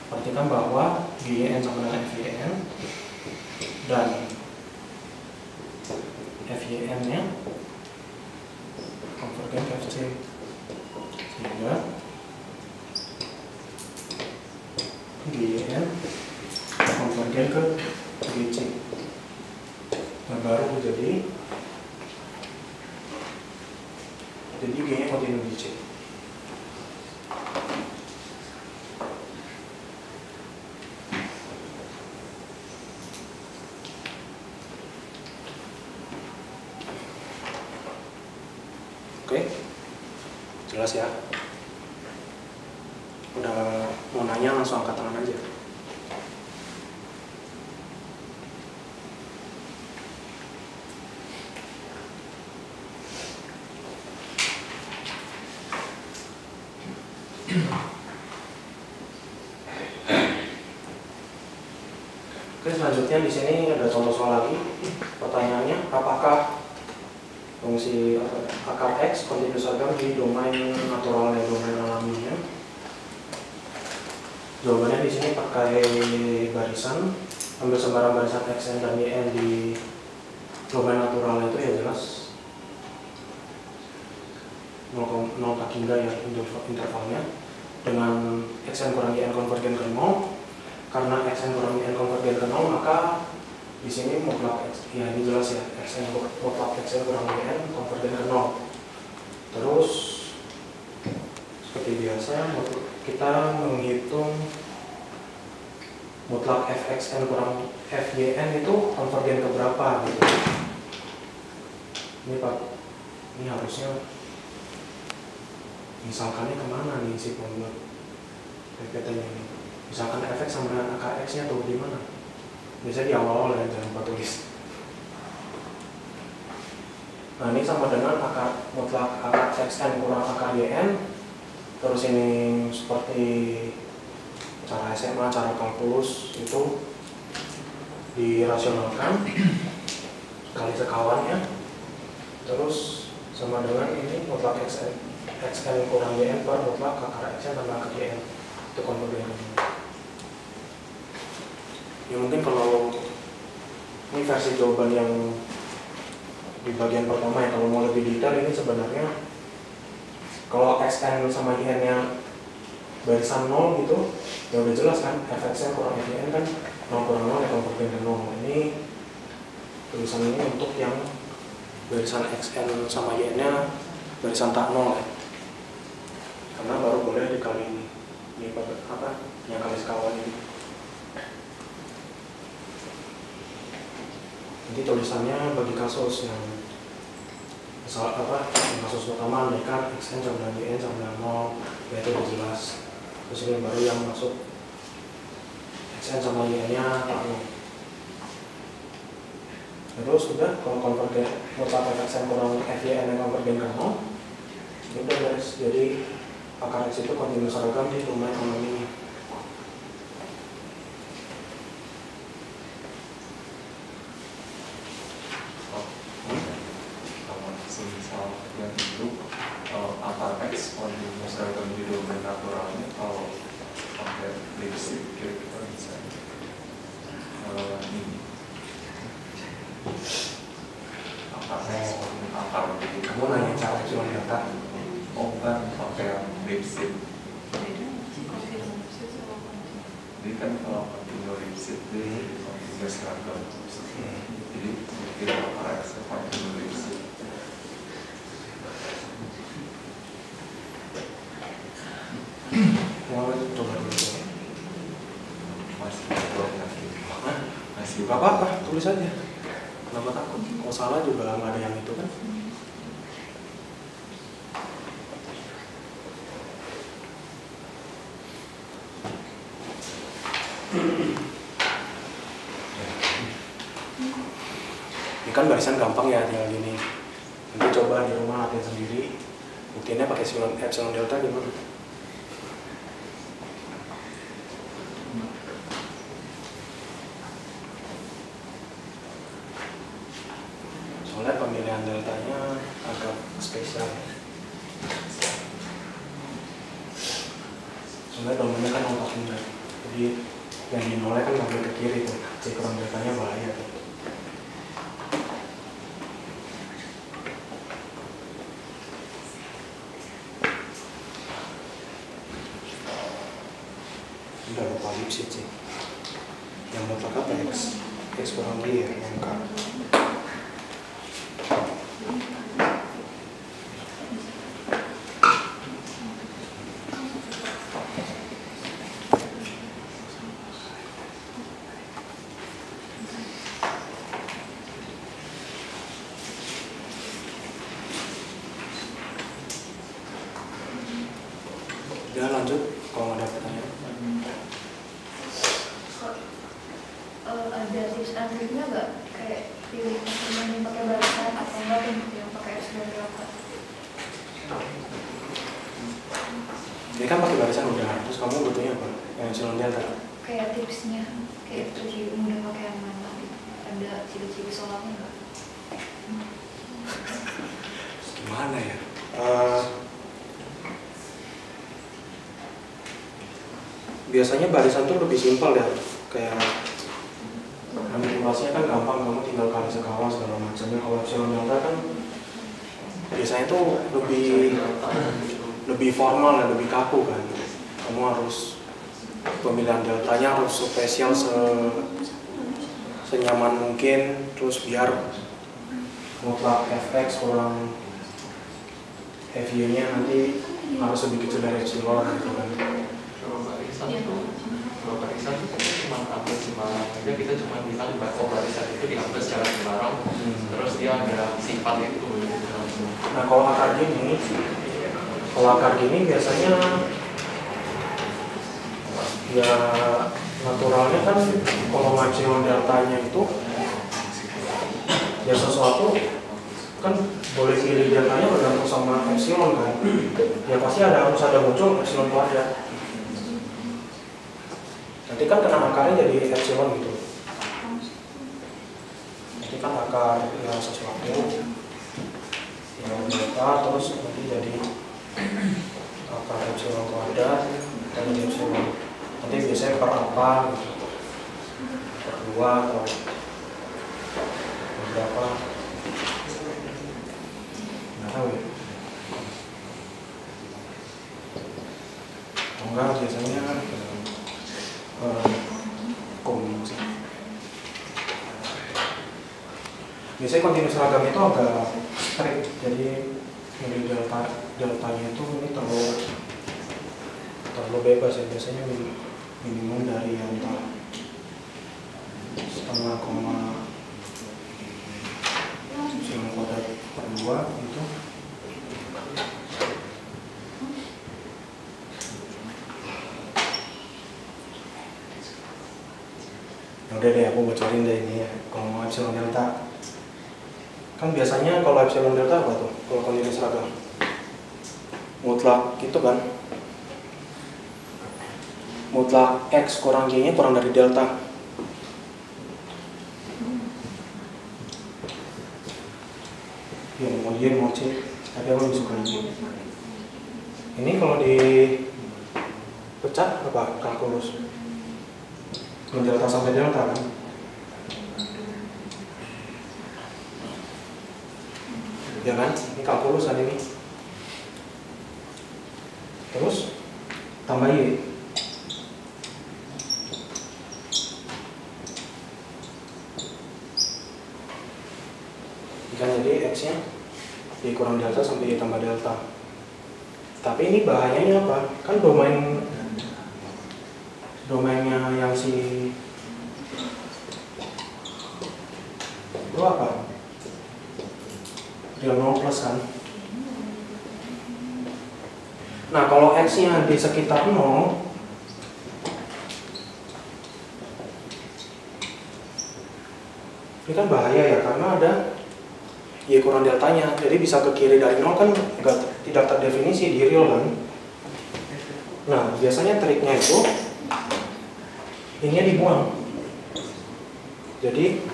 Perhatikan bahwa GYN sama dengan FYN dan FYN nya konvergen ke FC, sehingga GYN konvergen ke GC. Nah baru jadi G-nya kontinu di C. Oke, jelas ya. Udah mau nanya langsung angkat tangan aja. Oke, selanjutnya di sini ada contoh soal lagi. Pertanyaannya, apakah fungsi akar X kontinu seragam di domain natural dan domain alaminya? Jawabannya di sini pakai barisan, ambil sembarang barisan Xn dan Yn di domain natural itu ya jelas 0 hingga ya intervalnya, dengan Xn kurang Yn konvergen ke 0. Karena Xn kurang Yn konvergen ke 0, maka di sini mutlak X, ya ini jelas ya, mutlak Xn kurang Yn konvergen ke 0. Terus seperti biasa kita menghitung mutlak Fxn kurang Fyn itu konvergen ke berapa gitu. Ini Pak, ini harusnya misalkannya kemana nih si pembuat PPT-nya ini? Misalkan Fx sama dengan akar X-nya tuh di mana? Biasanya di awal-awal ya, jangan lupa tulis. Nah ini sama dengan akar mutlak akar Xn kurang akar Yn. Terus ini seperti cara SMA, cara kalkulus itu dirasionalkan kali sekawannya. Terus sama dengan ini mutlak Xn kurang Yn per mutlak akar Xn tambah akar Yn. Itu konvergen. Ya mungkin kalau ini versi jawaban yang di bagian pertama ya, kalau mau lebih detail ini sebenarnya kalau Xn sama Yn nya barisan 0 gitu ya udah jelas kan, Fxn kurang Fyn kan 0 kurang 0 ya konvergen ke 0. Ini tulisan ini untuk yang barisan Xn sama Y nya barisan tak 0 ya. Karena baru boleh dikali ini apa yang kali sekawan ini. Nanti tulisannya bagi kasus yang misal apa, yang kasus pertama andaikan Xn sama dengan Yn sama dengan 0, ya itu udah jelas. Terus ini baru yang masuk Xn sama Y nya tak 0. Terus udah kalau konvergen mutlak Fxn kurang Fyn yang konvergen ke 0, udah guys, jadi akar X itu kontinu seragam di domain alaminya. Akar X kontinu seragam di domain naturalnya kalau pakai basic gitu misalnya ini. Akar begini. Kamu nanya cara epsilon delta? Oh kan pakai Lipschitz. Jadi kan kalau pakai Lipschitz itu juga seragam. Jadi mungkin akar X pakai Lipschitz. Mau coba dulu. Masih belum lagi. Masih Gak apa-apa, tulis aja. Kenapa takut? Kalau salah juga nggak ada yang itu kan. Ini kan barisan gampang ya, tinggal gini. Nanti coba di rumah latihan sendiri. Buktinya pakai epsilon delta gimana? Soalnya pemilihan deltanya agak spesial. Soalnya domennya kan otak bunda. Jadi yang dinolnya kan ngambil ke kiri tuh. Cek kurang deltanya bahaya tuh. Udah lupa Lipschitz sih. Yang mutlak apa X? X kurang Y ya, yang K. Ya lanjut, kalau nggak ada pertanyaan. Ada tips and triknya nggak? Kayak pilih teman yang pakai barisan atau enggak yang pakai epsilon delta? Jadi kan pakai barisan udah, terus kamu butuhnya apa? Yang epsilon delta? Kayak tipsnya, kayak lebih mudah pakai yang mana? Ada ciri-ciri soalnya nggak? Gimana ya? Biasanya barisan tuh lebih simpel ya, kayak manipulasinya kan gampang, kamu tinggal kali sekawan segala macamnya. Kalau epsilon delta kan biasanya tuh lebih formal dan lebih kaku kan. Kamu harus pemilihan deltanya harus spesial senyaman mungkin, terus biar mutlak fx kurang FU-nya nanti harus lebih kecil dari epsilon gitu kan. Kalau barisan itu cuma ambil Semarang aja, kita cuma bilang bahwa barisan itu diambil secara Semarang, terus dia ada sifat itu. Nah kalau akar gini biasanya ya naturalnya kan kalau epsilon deltanya itu ya sesuatu kan boleh pilih deltanya bergantung sama epsilon kan. Ya pasti harus ada muncul epsilon kuadrat. Nanti kan kena akarnya jadi epsilon gitu. Nanti kan akar ya sesuatu yang delta terus nanti jadi akar epsilon kuadrat dan jadi epsilon. Nanti biasanya per apa gitu, per 2 atau berapa, nggak tahu ya. Atau enggak biasanya kombinasi. Biasanya kontinus seragam itu agak strict, jadi milih deltanya itu ini terlalu bebas ya. Biasanya minimum dari yang setengah koma epsilon kuadrat per 2 itu. Udah deh, aku bocorin deh ini ya. Kalau mau epsilon delta, kan biasanya kalau epsilon delta apa tuh? Kalau kontinus seragam mutlak itu kan, mutlak X kurang Y nya kurang dari delta. Ya mau Y mau C, tapi aku lebih suka Y. Ini kalau dipecah apa kalkulus? Delta sampai delta kan? ya kan? Ini kalkulus kan ini. Terus tambah Y. Kan jadi X-nya Y kurang delta sampai Y tambah delta. Tapi ini bahayanya apa? Kan domainnya yang si itu apa? Real 0 plus kan? Nah kalau X-nya di sekitar 0, ini kan bahaya ya, karena ada Y kurang deltanya, jadi bisa ke kiri dari 0 kan tidak terdefinisi di real kan. Nah biasanya triknya itu ininya dibuang. Jadi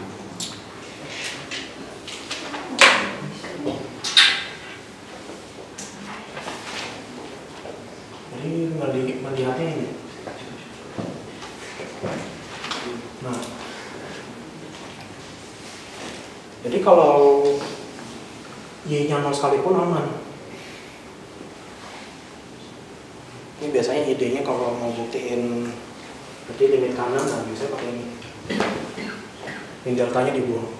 melihatnya ini. Nah jadi kalau Y-nya 0 sekalipun aman. Ini biasanya idenya kalau mau buktiin berarti limit kanan, nah biasanya pakai ini. Ini deltanya dibuang.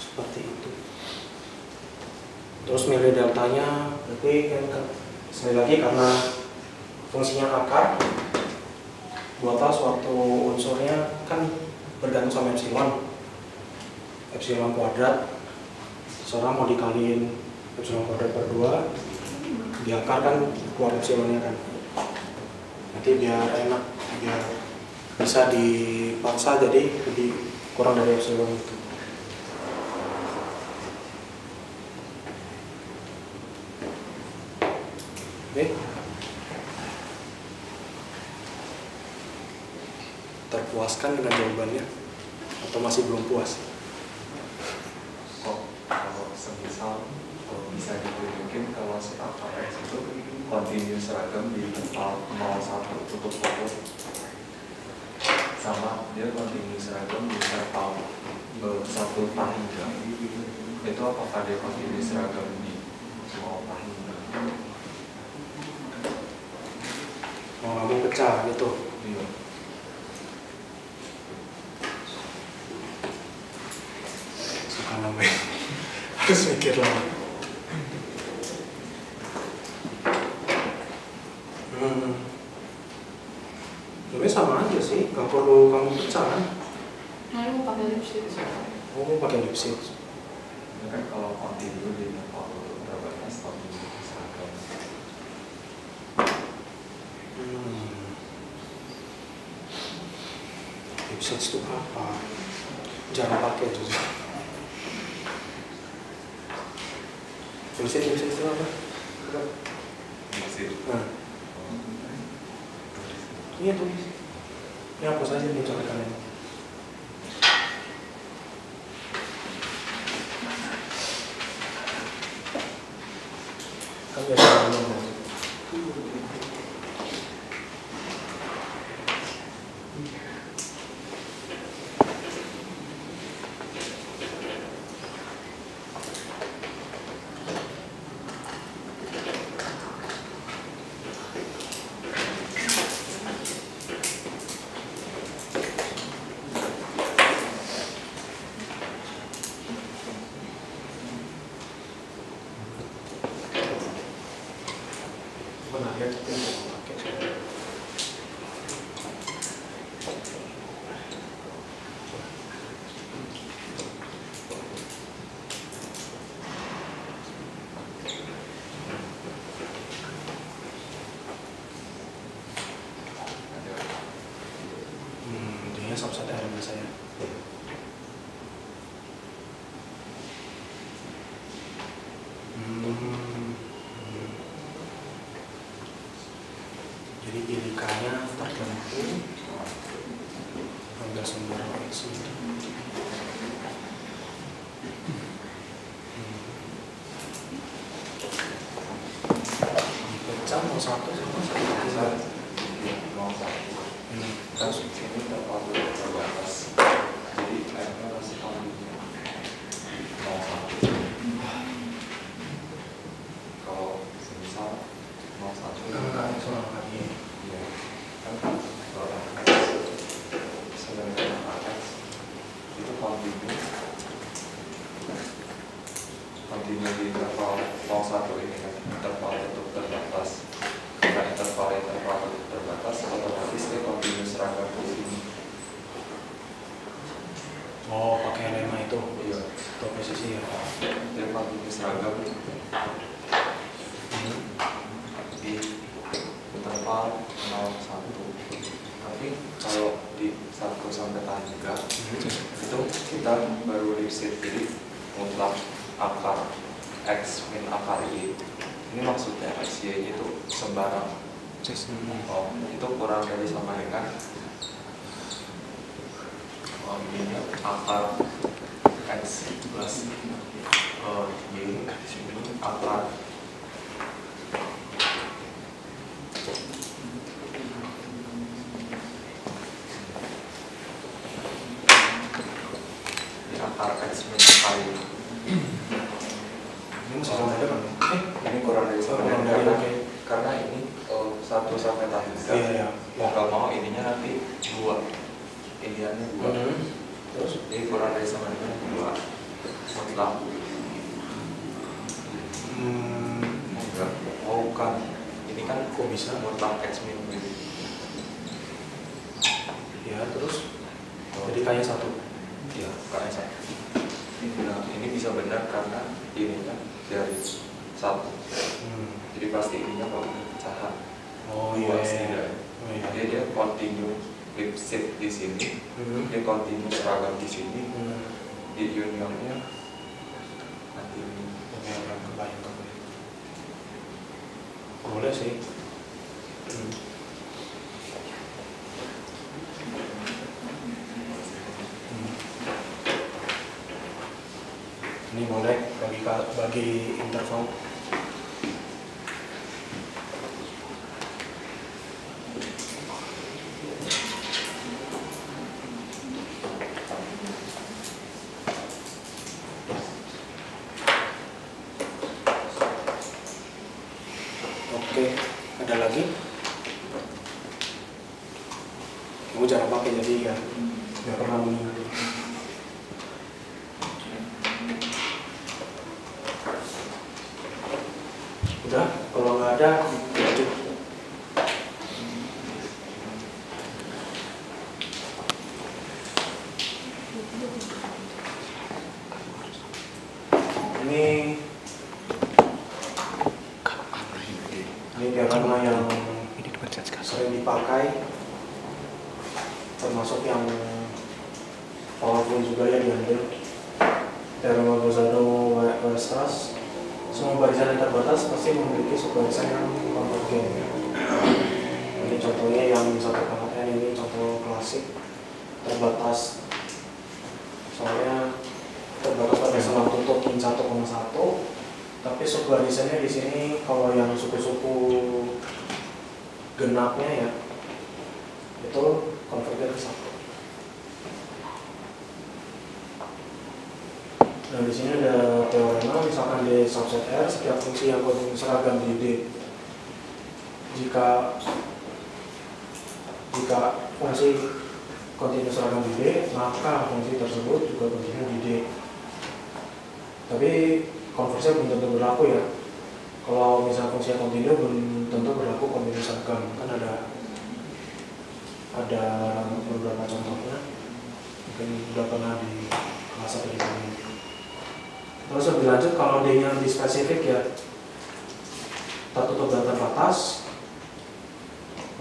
Seperti itu. Terus milih deltanya, berarti kan sekali lagi karena fungsinya akar, buatlah suatu unsurnya kan bergantung sama epsilon kuadrat. Seorang mau dikaliin epsilon kuadrat per 2, di akar kan keluar epsilonnya kan. Nanti biar enak, biar bisa dipaksa jadi lebih kurang dari epsilon itu. Oke. Terpuaskan dengan jawabannya atau masih belum puas? Kalau semisal bisa ditunjukin kalau si akar X itu kontinu seragam di interval 0,1 tutup pokok, sama dia kontinu seragam di interval 1 pahingga, itu apakah dia kontinu seragam di 0 pahingga? Mau ngomong pecah gitu. Iya. Suka namanya. Terus mikir lagi. Tapi sama aja sih, gak perlu kamu pecah kan? Nah, lu mau pakai lipstick. Oh, mau pakai lipstick. Ya kan kalau kontinu di interval terbatas kontinu seragam. Lipstick itu apa? Jangan pakai itu. Lipstick itu apa? Nah. Iya tulis. Ini hapus aja nih corekannya. Kan biasa ngomong. Dia subset R biasanya. Jadi pilihannya tertentu ambil sumber X itu. Dipecah 01 sama 1. kan ini interval terbatas, jadi F-nya masih kontinue 0,1. Kalau misal 0,1 Angka X lagi. ya kan kalau X sedangkan X itu kontinue di interval 0,1 ini kan, interval tutup terbatas. Karena interval tutup terbatas, otomatis dia kontinu seragam di sini. Oh, pakai lema itu. Iya, Atau posisi ya. dia kontinu seragam di interval 0,1. Tapi kalau di 1 sampai 3 itu kita baru lipsit, jadi mutlak akar X min akar Y. Ini maksudnya X, Y itu sembarang. Oh, itu kurang dari sama dengan ini akar X plus Y ini akar X min akar Y. Ini masih sama aja kan? Ini kurang dari sama Kurang dengan dari, oke. karena ini 1 sampai 3. Iya. Mau nggak mau ininya nanti 2. Iniannya 2. Terus? Ini kurang dari sama dengan 2 mutlak. Enggak, oh bukan. Ini kan Kok bisa? mutlak X min Y. Ya, terus? Jadi kayaknya satu. Ya, bukan satu. Nah, ini bisa benar karena ini kan dari 1. Jadi pasti ininya nggak boleh pecahan. Oh Dua iya. setidaknya. Oh iya. Dia continue lipsit di sini, dia continue seragam di sini, di unionnya nanti ini. Oke, kebayang. Boleh sih. Ini boleh bagi interval. Oke, ada lagi? Kamu jangan pakai jadi ya, nggak pernah menunggu. Udah, kalau nggak ada, lanjut. Ini diagrama yang sering dipakai, termasuk yang powerful juga ya diambil. Diagrama Bolzano-Weierstrass. Semua barisan yang terbatas pasti memiliki subbarisan yang konvergen. Ini contohnya yang 1,n, ini contoh klasik terbatas. Soalnya terbatas pada selang tutup min 1,1, tapi subbarisannya di sini kalau yang suku-suku genapnya ya itu konvergen ke 1. Nah, di sini ada teorema, misalkan D subset R, setiap fungsi yang kontinu seragam di D. Jika fungsi kontinu seragam di D, maka fungsi tersebut juga kontinu di D. Tapi konversinya belum tentu berlaku ya. Kalau misalnya fungsinya kontinu, belum tentu berlaku kontinu seragam. Kan ada beberapa contohnya. Mungkin sudah pernah di kelas atau di kami. Terus lebih lanjut, kalau D-nya lebih spesifik ya tertutup dan terbatas,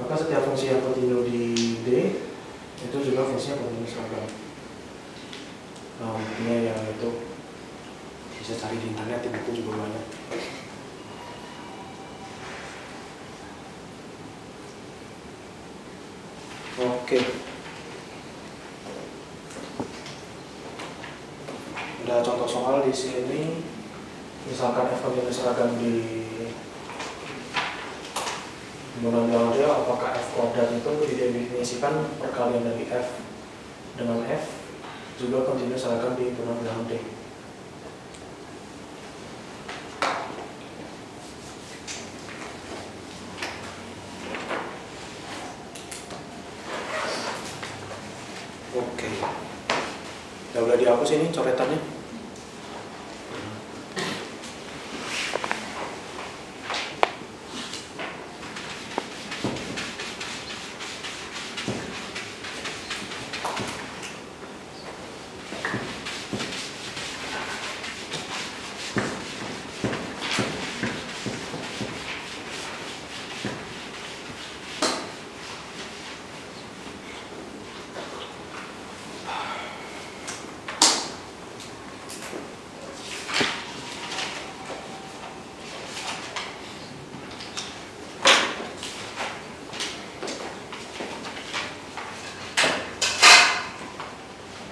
maka setiap fungsi yang kontinu di D itu juga fungsinya kontinu seragam. Nah, buktinya yang itu bisa cari di internet, di buku juga banyak. Oke. Ada contoh soal di sini, misalkan F kontinu seragam di Himpunan bilangan real, apakah F kuadrat itu didefinisikan perkalian dari F dengan F juga kontinu seragam di himpunan bilangan D. Oke, udah boleh dihapus ini coretannya.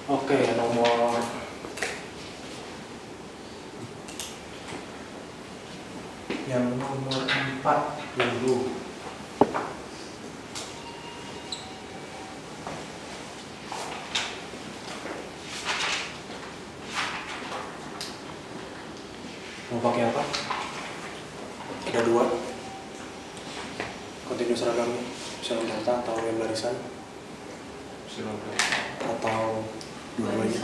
Oke, nomor 4 dulu. Mau pakai apa? Ada 2. Kontinu seragamnya, epsilon delta atau yang barisan atau dua-duanya.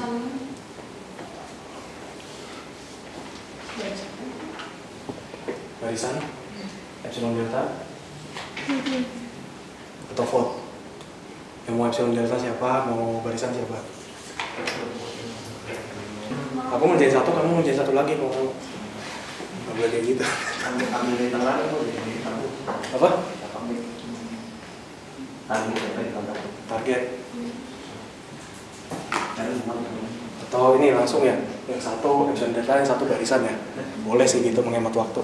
Barisan, epsilon delta atau vote. Yang mau epsilon delta siapa, mau barisan siapa? Aku mau jadi satu, kamu mau jadi satu lagi, mau nggak boleh kayak gitu. Ambil di tengah itu di tengah. Apa? Target. Atau ini langsung ya, yang satu epsilon delta, yang satu barisan ya. Boleh sih gitu, menghemat waktu.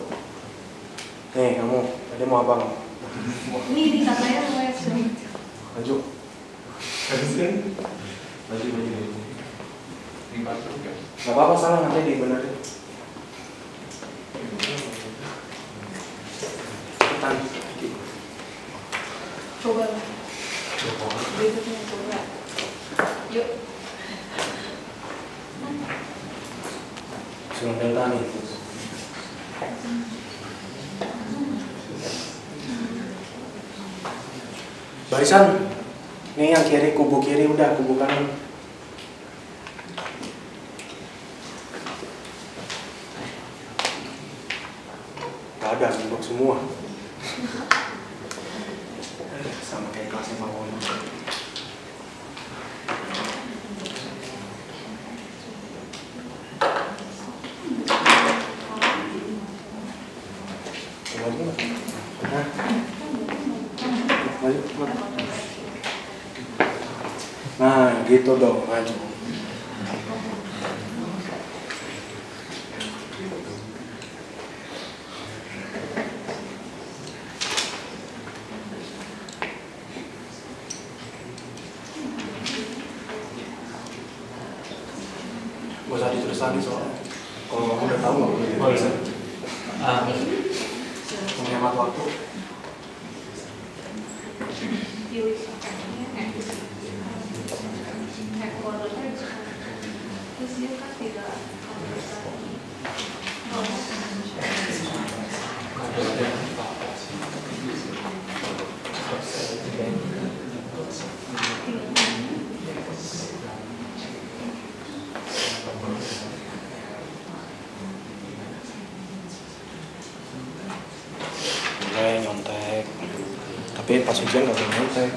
Nih kamu, tadi mau apa kamu? Ini katanya mau epsilon. Maju. Gak apa-apa, salah nanti dibenerin. Cepetan. Coba lah. Berikutnya coba. Yuk. Epsilon delta nih. Barisan. Ini yang kiri, kubu kiri udah, kubu kanan. Gak ada, nembak semua. Sama kayak kelasnya Pak Wono. Nah, gitu dong, maju. Gak usah ditulis lagi soalnya. Kalau kamu udah tahu nggak boleh ditulis. Menghemat waktu. Pilih. Terus dia kan tidak boleh nyontek, tapi pas ujian nggak boleh nyontek.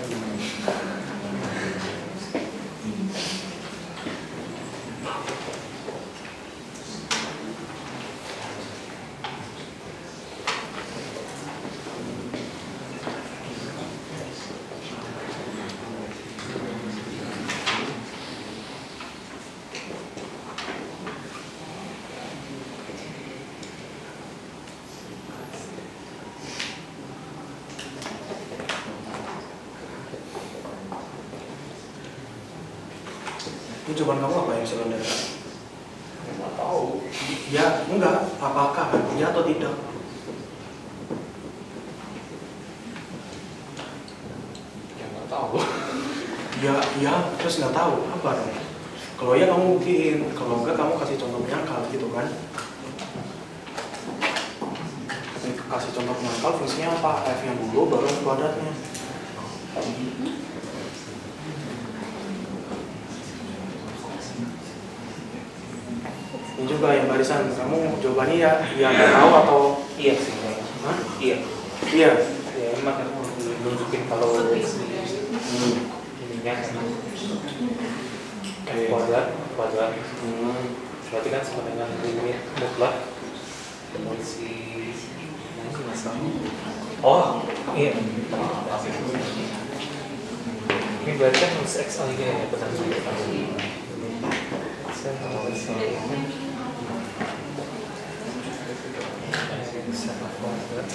Ini jawaban kamu apa yang epsilon delta? Nggak tahu. Ya, enggak. Apakah ya atau tidak? Ya, terus nggak tahu apa dong. Kalau ya kamu buktiin, kalau enggak kamu kasih contoh menyangkal gitu kan. Kasih contoh menyangkal fungsinya apa? F-nya dulu baru F kuadratnya. Ini juga yang barisan, kamu jawabannya ya nggak tahu atau Iya sih. Hah? Iya. Iya. Ya emang nunjukin kalau ininya F kuadrat. Berarti kan sama dengan limit mutlak si iya. Ini berarti kan harus X lagi ya, benar juga. Saya harus sama kuadrat.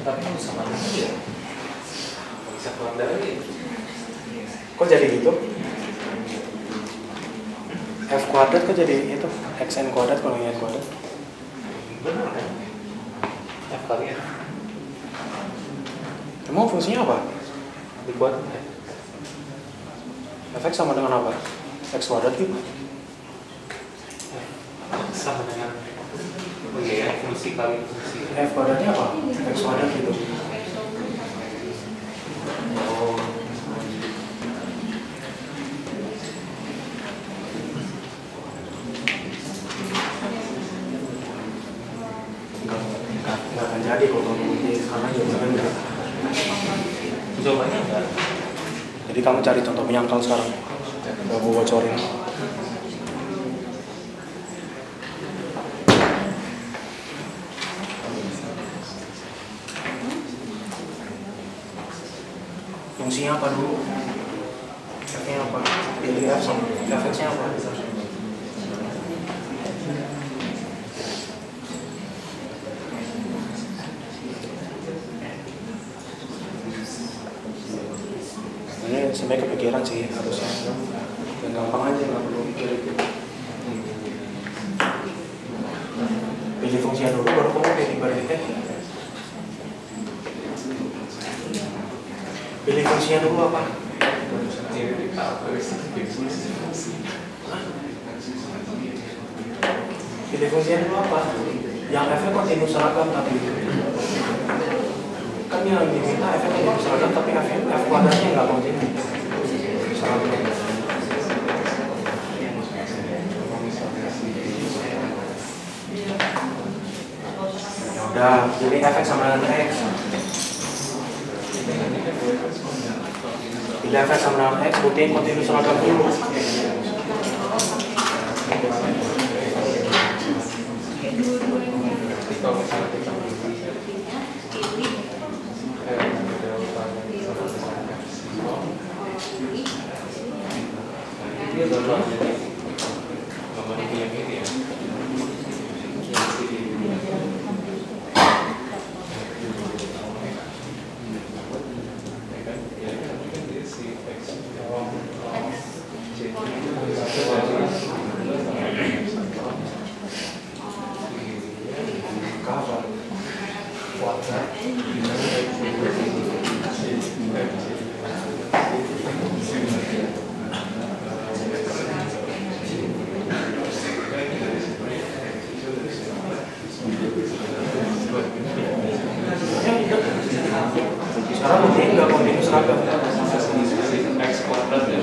Tapi kan sama aja. Bisa keluar dari. Kok jadi gitu? F kuadrat kok jadi itu? Xn kuadrat kalau yang kuadrat? Benar kan? F kali ya. Emang fungsinya apa? Dibuat Fx sama dengan apa? X kuadrat gitu? sama dengan ya, fungsi kali fungsi. F kuadratnya apa? X kuadrat gitu. Oh. Nggak akan jadi kalau di sana jawabannya enggak. Jawabannya enggak. Jadi kamu cari contoh menyangkal sekarang. Nggak mau bocorin. Fungsinya apa dulu? F-nya apa? Pilih F sama Fx-nya apa? Ini sebenarnya kepikiran sih harusnya. Yang gampang aja, nggak perlu mikir itu. Pilih fungsinya dulu, baru kamu pilih variabel. Pilih fungsinya dulu apa? Pilih fungsinya dulu apa? Yang F-nya kontinus seragam tapi kan yang diminta F-nya kontinus seragam tapi F kuadratnya nggak kontinus seragam. Ya udah, pilih Fx sama dengan X. Pilih Fx sama dengan X, buktiin kontinus seragam dulu. Sekarang buktiin nggak kontinus seragam. X kuadrat ya.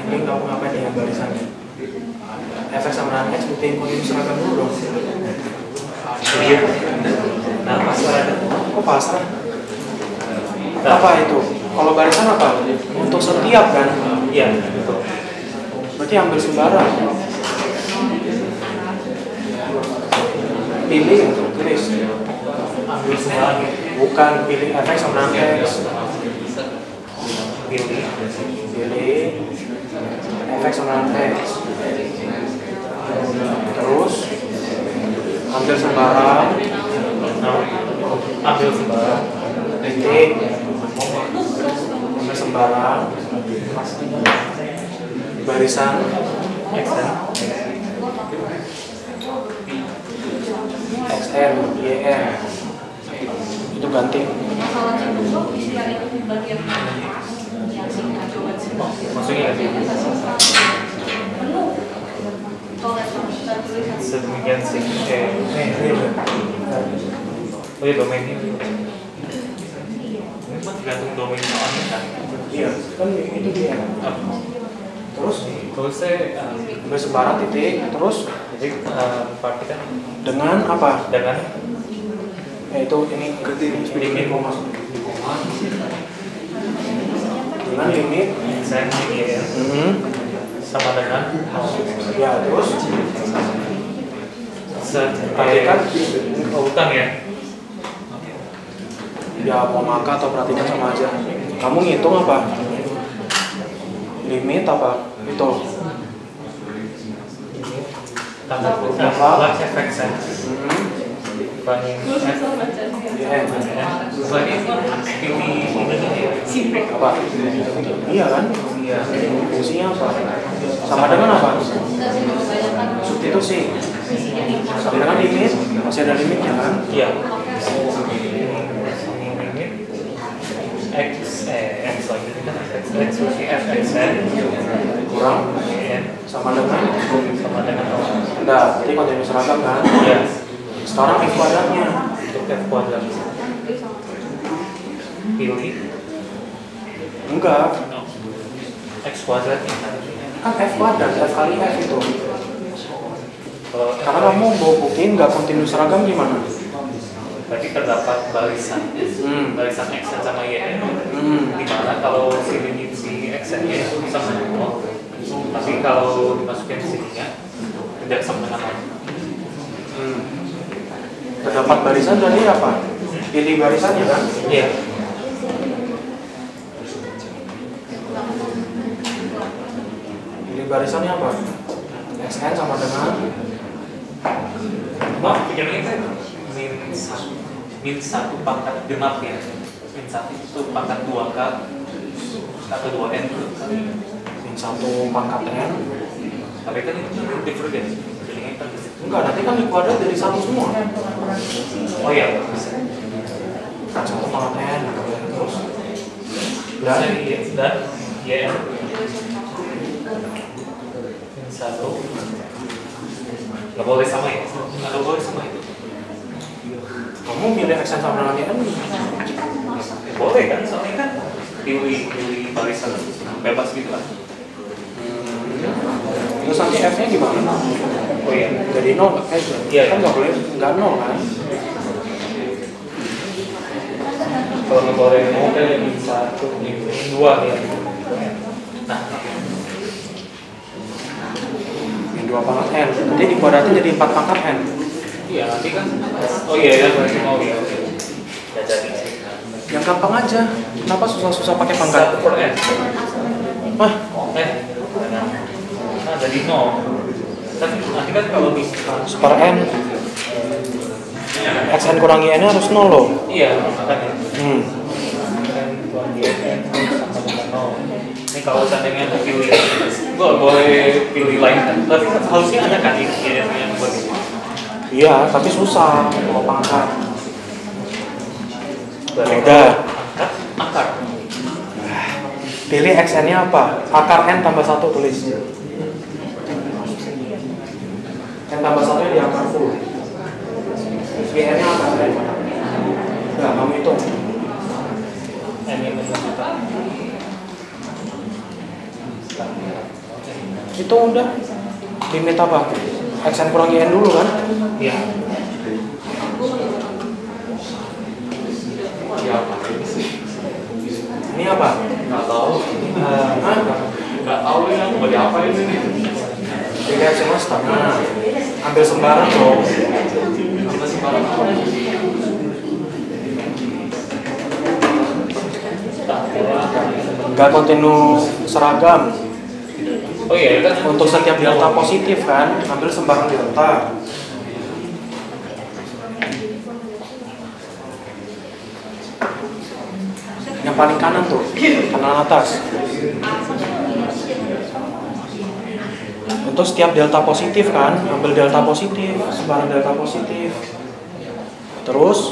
Ini kamu ngapain dengan barisannya? Fx sama dengan X buktiin kontinus seragam dulu dong. Iya. Nah, pasrah ada. Kok pasrah? Apa itu? Kalau barisan apa? Untuk setiap kan? Iya, betul. Berarti ambil sembarang. pilih tulis. Ambil sembarang ya. Bukan pilih fx sama dengan x. Pilih. Pilih fx sama dengan x. Terus ambil sembarang Ambil sembarang. titik, ambil sembarang barisan Xn. xn, yn itu ganti. Maksudnya nggak sih? Sedemikian sih. Oh iya domainnya. Ini mah tergantung domain soalnya kan. Iya, kan itu dia. Terus Terus saya ambil sembarang titik, terus jadi berarti kan dengan apa? dengan Yaitu ini limit mau masuk. Dengan limit saya ini ya sama dengan ya terus perhatikan bukan ya. ya mau maka atau perhatikan sama aja. Kamu ngitung apa? Limit apa? Itu Tambah Apa? plus efek saya banding yn berarti pilih ini apa? Iya kan? iya Fungsinya apa? Sama dengan apa? Substitusi. Sama dengan limit, masih ada limitnya kan? iya limit x lagi ini kan x berarti fxn Kurang n sama dengan enggak, tadi kontinus seragam kan? iya Sekarang x kuadratnya. untuk f kuadrat pilih Enggak, x kuadrat kan f kuadrat, f kali f itu. kalau Karena kamu mau buktiin nggak kontinus seragam gimana? berarti terdapat barisan barisan x sama y di mana kalau si limit si x y sama dengan 0 tapi kalau dimasukin ke sininya tidak sama dengan 0 Terdapat barisan berarti apa? Pilih barisannya kan? iya Pilih barisannya apa? xn sama dengan pikirnya kan min satu pangkat genap ya min satu itu pangkat 2k atau 2n min 1 pangkat n. tapi kan itu divergen jadinya kan di situ. Enggak, nanti kan di kuadrat jadi satu semua. Oh iya bisa 1 pangkat n terus dan ya min satu nggak boleh sama ya nggak boleh sama itu kamu pilih xn sama dengan n. boleh kan soalnya kan pilih barisan bebas gitu kan Terus nanti f-nya gimana? oh iya Jadi 0 Iya. kan nggak boleh nggak 0 kan? kalau nggak boleh model yang min satu min dua ya nah Min 2 pangkat n. Nanti di kuadratin jadi 4 pangkat n. iya nanti kan oh iya ya berarti mau ya oke nggak jadi Yang gampang aja. Kenapa susah-susah pakai pangkat? 1 per n Hah? nah jadi 0 tapi nanti kan kalau misalkan Per n xn kurangi n harus 0 loh. iya makanya Hmm. kan tuan dia kan sama dengan 0 ini kalau seandainya aku pilih gua boleh pilih lain kan tapi harusnya ada kan yang buat ini Iya, tapi susah kalau pangkat. berarti Udah. angkat akar Pilih xn-nya apa? Akar n tambah 1 tulis. N tambah 1 nya di akar full. Yn-nya apa? Udah, kamu hitung. n yang menentukan Hitung udah. Limit apa? Xn kurangi n dulu kan? iya Ya, apa ini sih? Ini apa? Nggak tahu. Hah? Nggak tahu ya, mau diapain ini? Pilih xn setengah. Ambil sembarang dong. Apa Nggak kontinu seragam. Oh iya, kan Untuk setiap delta positif kan, ambil sembarang delta. Yang paling kanan tuh, kanan atas. Untuk setiap delta positif kan, ambil delta positif, sembarang delta positif. Terus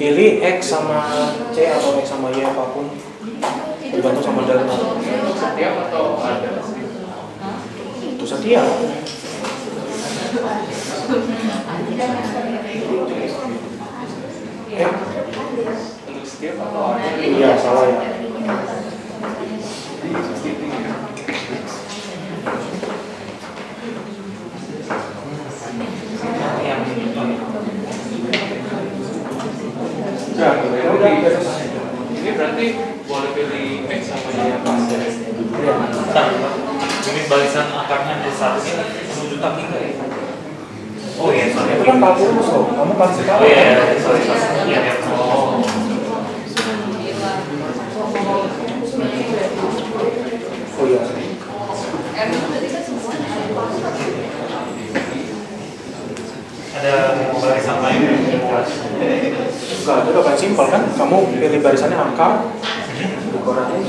pilih X sama C atau X sama Y apapun, tergantung sama delta. Setiap atau ada? Itu setiap. Untuk setiap atau ada? Iya, salah ya. Ini berarti boleh pilih X sama Y apa? ini barisan akarnya ada satu ini menuju tak tiga ya. Oh iya, sorry. Itu kan kalkulus loh, kamu pasti tahu. Oh iya, sorry. Iya, iya. Oh. Oh iya. Ada barisan lain yang jelas. Enggak, itu udah paling simpel kan. Kamu pilih barisannya angka, dikoratin.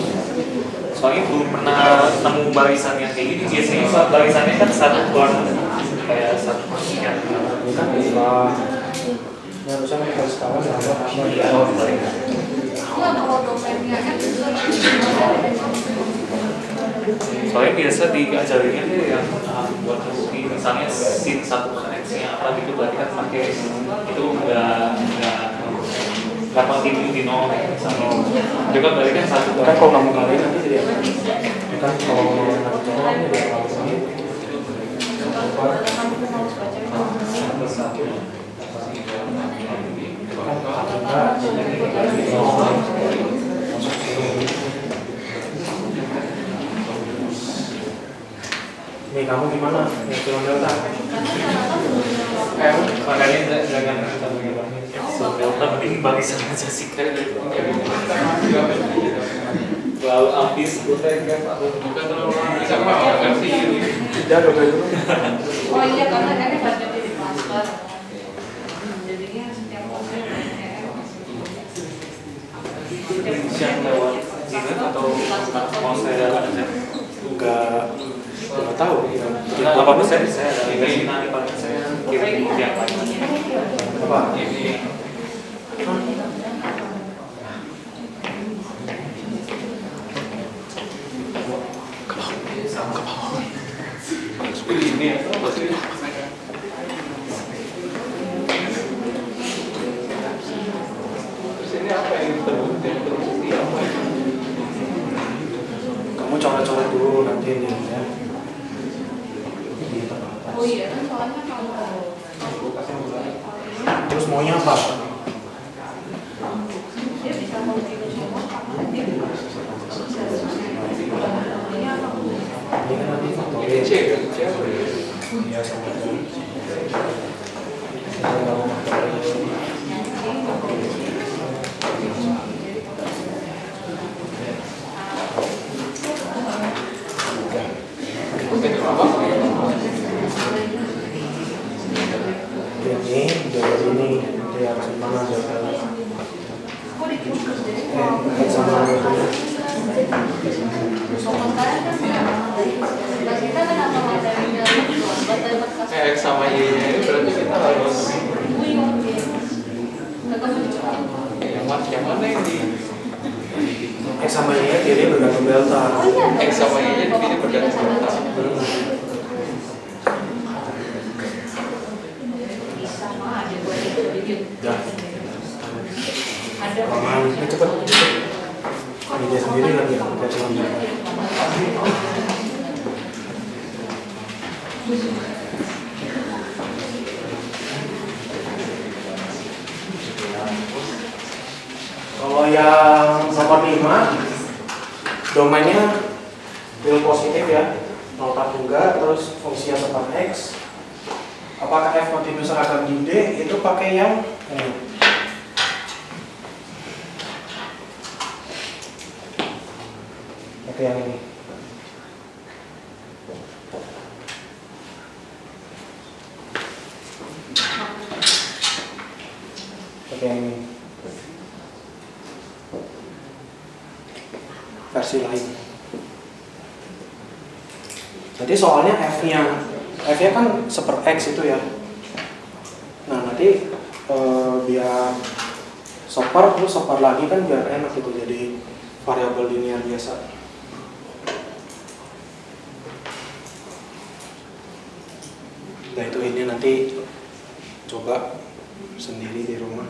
Soalnya belum pernah nemu barisan yang kayak gini. Biasanya barisannya kan satu warna, kayak satu sekian. Ini kan bisa. Ini harusnya kan garis kawan sama Iya, oh, balik. Soalnya biasa diajarinnya tuh yang buat bukti misalnya sin 1 X-nya apa gitu, berarti kan pakai itu nggak kontinu di nol misalnya. Itu kan berarti kan satu kan kalau kamu kali nanti jadi apa? Kan kalau nanti colong jadi Nih kamu gimana? Epsilon delta? makanya jangan kita bagi-bagi. So delta mending barisan aja sih kayak gitu. Lalu habis kita Bukan terlalu bisa apa sih? Tidak, coba dulu. Oh iya, karena kan baca di transfer. Jadinya setiap orang yang lewat Gmail atau mau saya aja? Enggak tahu. Nah, apa-apa saya ada ini nanti paling saya kirim yang lain. Apa? Ini apa sih? Terus ini apa yang terbukti apa? Kamu coret-coret dulu nanti ini ya. Oh iya, kan soalnya kalau Terus maunya apa? dia bisa kontinu semua, dia Ini kan nanti foto. Ini C kan? Siapa ya? Iya sama. Ini jaga ini nanti harus mana jaga sama itu. X sama Y nya ini berarti kita harus yang mana yang di X sama Y nya pilih bergantung delta. X sama Y nya dipilih bergantung delta. Ya. Aman, ini cepet. Ini dia sendiri lagi pakai celana. Kalau yang nomor 5 domainnya real positif ya, nol tak enggak, terus fungsinya tetap X, Apakah F kontinus seragam di D? Itu pakai yang ini. Pakai yang ini. Pakai yang ini. Versi lain. Jadi soalnya F-nya kan seper X itu ya. Nah nanti biar seper terus seper lagi kan biar enak gitu, jadi variabel linear biasa. Nah itu ini nanti coba sendiri di rumah,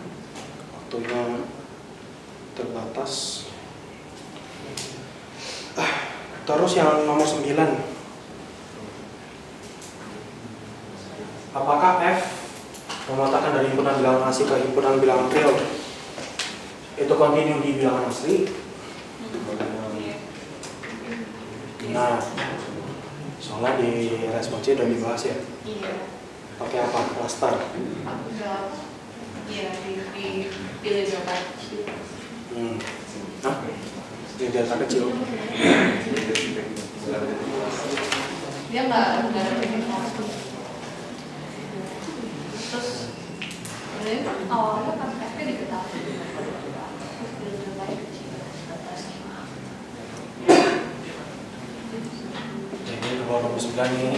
waktunya terbatas. Terus yang nomor 9, apakah F memetakan dari himpunan bilangan asli ke himpunan bilangan real itu kontinu di bilangan asli? Nah, soalnya di respon C udah dibahas ya. Iya. Pakai apa? Cluster. Enggak. Iya, dipilih berapa kecil. Nah, di delta kecil. Dia nggak ada definisi. Terus sebenarnya awalnya kan F-nya diketahui. Pilih berapa kecil. Jadi nomor 9 ini